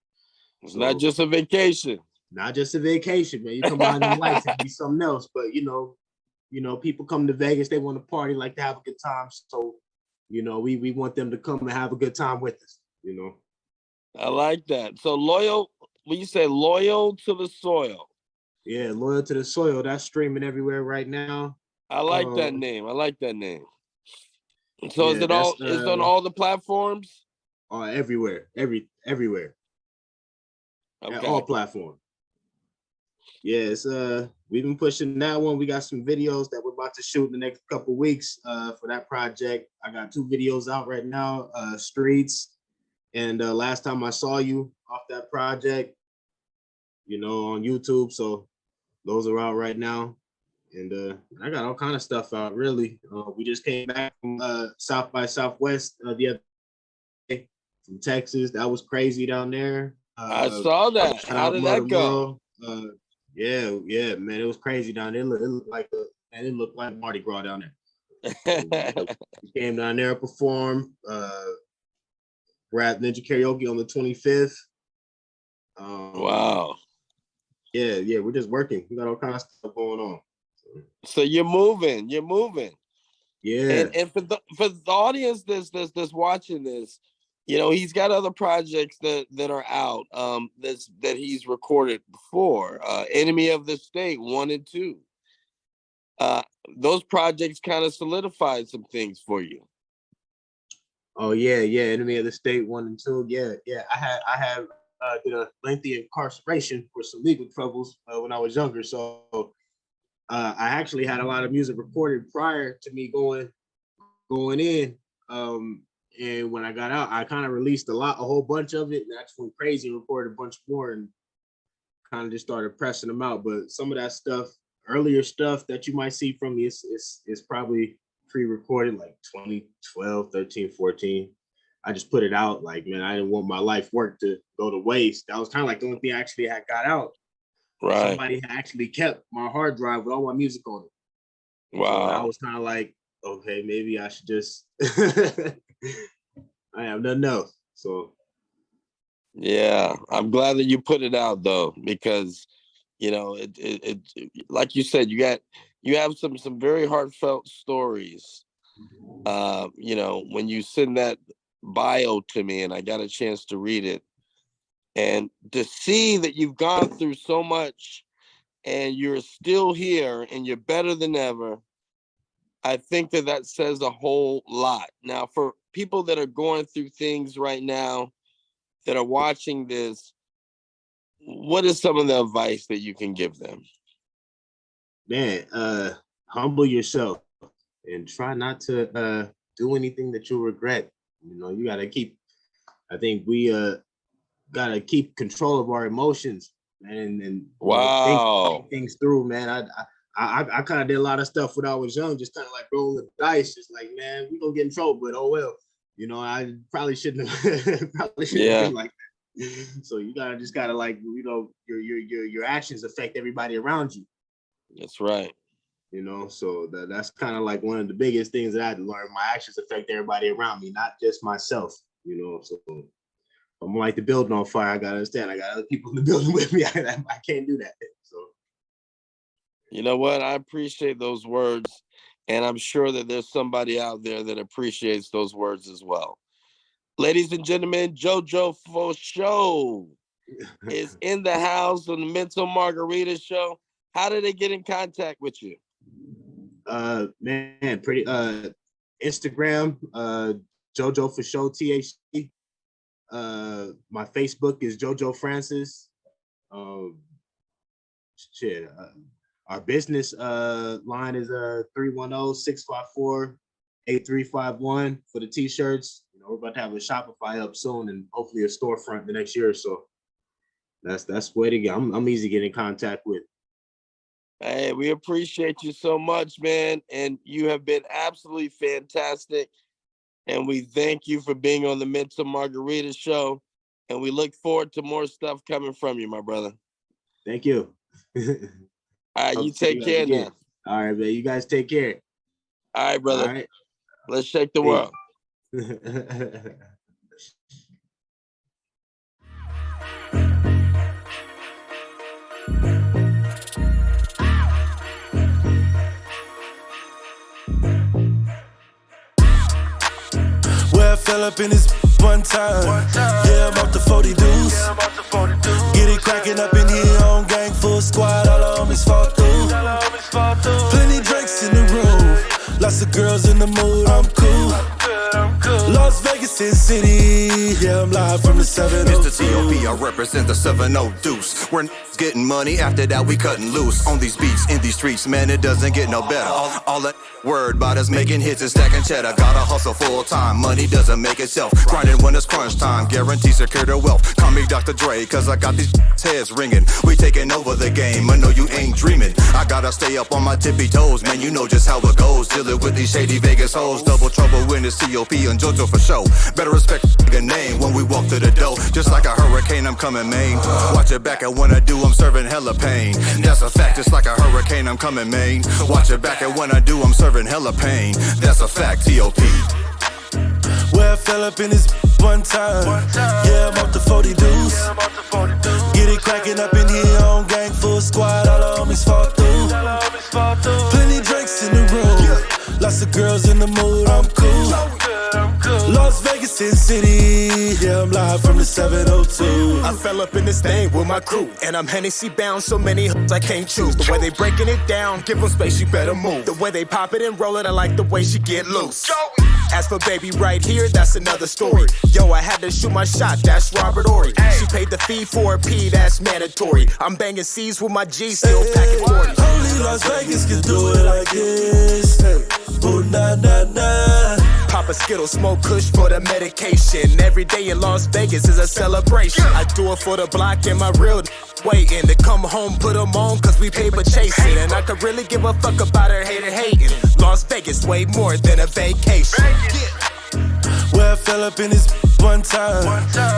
It's not just a vacation. Not just a vacation, man. You come out in the lights and be something else. But you know, people come to Vegas, they want to party, like to have a good time. So, you know, we want them to come and have a good time with us, you know. I like that. So loyal, when you say loyal to the soil. Yeah, Loyal to the Soil. That's streaming everywhere right now. I like that name. So is it on all the platforms? Everywhere. Everywhere. Okay. All platforms. Yes, we've been pushing that one. We got some videos that we're about to shoot in the next couple weeks for that project. I got 2 videos out right now, Streets and Last Time I Saw You off that project. on YouTube. So those are out right now. And I got all kind of stuff out, really. We just came back from South by Southwest the other day from Texas. That was crazy down there. I saw that. How did that go? Yeah, man, it was crazy down there. It looked like Mardi Gras down there. We came down there, performed, rap Ninja Karaoke on the 25th. Wow. Yeah, we're just working. We got all kinds of stuff going on. So you're moving. Yeah. And for the audience that's watching this, he's got other projects that are out that he's recorded before. Enemy of the State 1 and 2. Those projects kind of solidified some things for you. Oh yeah, Enemy of the State 1 and 2. Yeah. I have did a lengthy incarceration for some legal troubles when I was younger. So I actually had a lot of music recorded prior to me going in. And when I got out, I kind of released a whole bunch of it, and I just went crazy, recorded a bunch more, and kind of just started pressing them out. But some of that stuff, earlier stuff that you might see from me, is probably pre-recorded, like 2012, 13, 14. I just put it out, like, man, I didn't want my life work to go to waste. That was kind of like the only thing I actually had got out. Right. Somebody actually kept my hard drive with all my music on it. Wow. So I was kind of like, okay, maybe I should just I have nothing else. So yeah, I'm glad that you put it out though, because it like you said, you have some very heartfelt stories. When you send that bio to me and I got a chance to read it, and to see that you've gone through so much and you're still here and you're better than ever, I think that says a whole lot. Now, for people that are going through things right now, that are watching this, what is some of the advice that you can give them? Man, humble yourself and try not to do anything that you'll regret. You gotta I think we gotta keep control of our emotions, man, and wow, think things through, man. I kind of did a lot of stuff when I was young, just kind of like rolling the dice, just like, man, we gonna get in trouble, but oh well. I probably shouldn't have been like that. So you gotta like, your actions affect everybody around you. That's right. So that's kind of like one of the biggest things that I had to learn. My actions affect everybody around me, not just myself. So I'm like the building on fire. I gotta understand. I got other people in the building with me. I can't do that. So you know what? I appreciate those words, and I'm sure that there's somebody out there that appreciates those words as well. Ladies and gentlemen, JoJo for Show is in the house on the Mental Margarita Show. How did they get in contact with you? Man, pretty Instagram, JoJo for Show THC. My Facebook is JoJo Francis. Our business line is 310-654-8351 for the t-shirts. We're about to have a Shopify up soon and hopefully a storefront the next year or so. That's where to go. I'm easy to get in contact with. Hey, we appreciate you so much, man. And you have been absolutely fantastic. And we thank you for being on the Mental Margarita Show. And we look forward to more stuff coming from you, my brother. Thank you. All right, you take care now. All right, man. You guys take care. All right, brother. All right. Let's shake the world. Well, I fell up in this one time. Yeah, I'm off the 40 deuce. Get it cracking up in here on gang, full squad. All the homies fall through. Plenty drinks in the room. Lots of girls in the mood. I'm cool. Las Vegas, Sin City. Yeah, I'm live from the 702. Mr. T.O.B. I represent the 7-0 Deuce. We're getting money. After that, we cutting loose on these beats, in these streets. Man, it doesn't get no better. All that word about us making hits and stacking cheddar. Gotta hustle full time. Money doesn't make itself. Grinding when it's crunch time. Guarantee secure their wealth. Call me Dr. Dre, cause I got these heads ringing. We taking over the game. I know you ain't dreaming. I gotta stay up on my tippy toes. Man, you know just how it goes. Dealing with these shady Vegas hoes. Double trouble when it's COP and JoJo for show. Better respect the name when we walk to the door. Just like a hurricane, I'm coming, man. Watch it back, and when I do, I'm serving hella pain. That's a fact, just like a hurricane, I'm coming, man. Watch it back, and when I do, I'm serving hella pain. That's a fact, T.O.P. Well, I fell up in this one time. Yeah, I'm off the 40 deuce. Get it cracking up in here on gang, full squad. All the homies fall through. Plenty drinks in the room. Lots of girls in the mood, I'm cool. Las Vegas, Sin City. Yeah, I'm live from the 702. I fell up in this thing with my crew, and I'm Hennessy bound, so many hooks I can't choose. The way they breaking it down, give them space, you better move. The way they pop it and roll it, I like the way she get loose. As for baby right here, that's another story. Yo, I had to shoot my shot, that's Robert Ory. She paid the fee for a P, that's mandatory. I'm banging C's with my G, still packing 40. Only Las Vegas can do it like this. Oh, nah, nah, nah. Pop a Skittle, smoke kush for the medication. Every day in Las Vegas is a celebration. I do it for the block and my real waiting to come home, put them on, cause we paper chasing. And I could really give a fuck about her hater hating. Las Vegas way more than a vacation. Well, I fell up in this one time.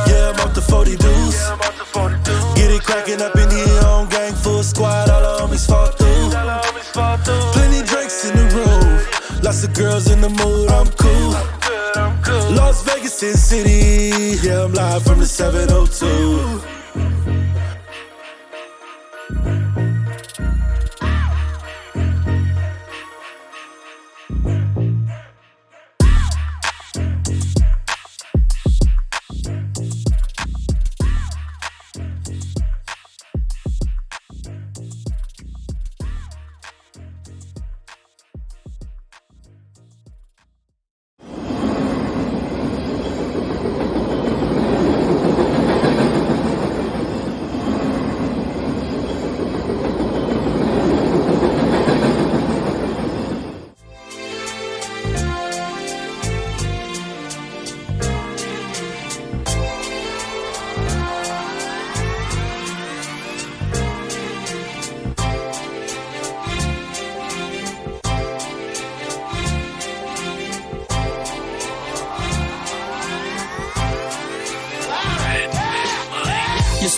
Yeah, I'm off the 40 deuce. Get it cracking up in here on gang, full squad. All the homies fall through. Plenty drinks in the room. Lots of girls in the mood, I'm cool. Las Vegas, Sin City. Yeah, I'm live from the 702.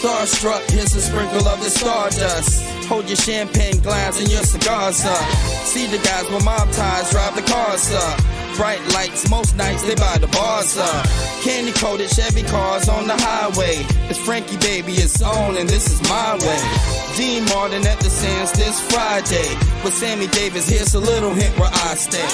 Starstruck, here's a sprinkle of the stardust. Hold your champagne glass and your cigars up. See the guys with mob ties drive the cars up. Bright lights, most nights they buy the bars up. Candy coated Chevy cars on the highway. It's Frankie baby, it's on and this is my way. Dean Martin at the Sands this Friday. With Sammy Davis, here's a little hint where I stay.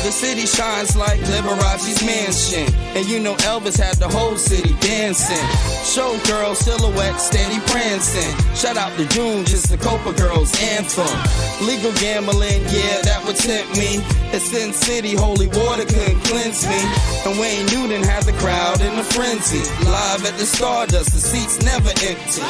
The city shines like Liberace's mansion. And you know Elvis had the whole city dancing. Showgirl silhouette steady prancing. Shout out to June, just the Copa Girls anthem. Legal gambling, yeah, that would tempt me. At Sin City, holy water couldn't cleanse me. And Wayne Newton had the crowd in a frenzy. Live at the Stardust, the seats never empty.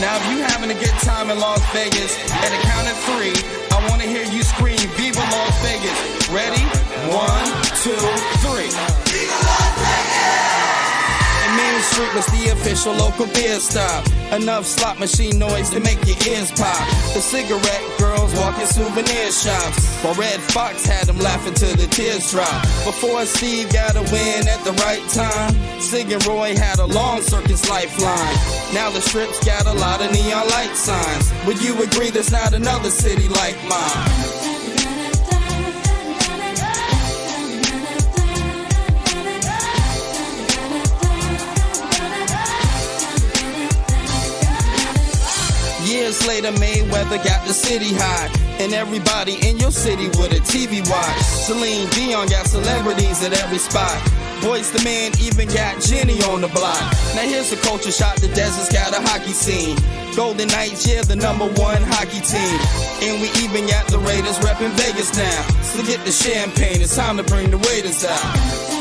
Now if you having a good time in Las Vegas, at the count of 3, I want to hear you scream, Viva Las Vegas. Ready? 1, 2, 3. Viva Las Vegas! And Main Street was the official local beer stop. Enough slot machine noise to make your ears pop. The cigarette girls walking souvenir shops. While Red Fox had them laughing till the tears drop. Before Steve got a win at the right time, Sig and Roy had a long circus lifeline. Now the Strip's got a lot of neon light signs. Would you agree there's not another city like mine? Years later, Mayweather got the city high. And everybody in your city with a TV watch. Celine Dion got celebrities at every spot. Boys the Man even got Jenny on the block. Now here's a culture shock, the desert's got a hockey scene. Golden Knights, yeah, the #1 hockey team. And we even got the Raiders repping Vegas now. So get the champagne, it's time to bring the waiters out.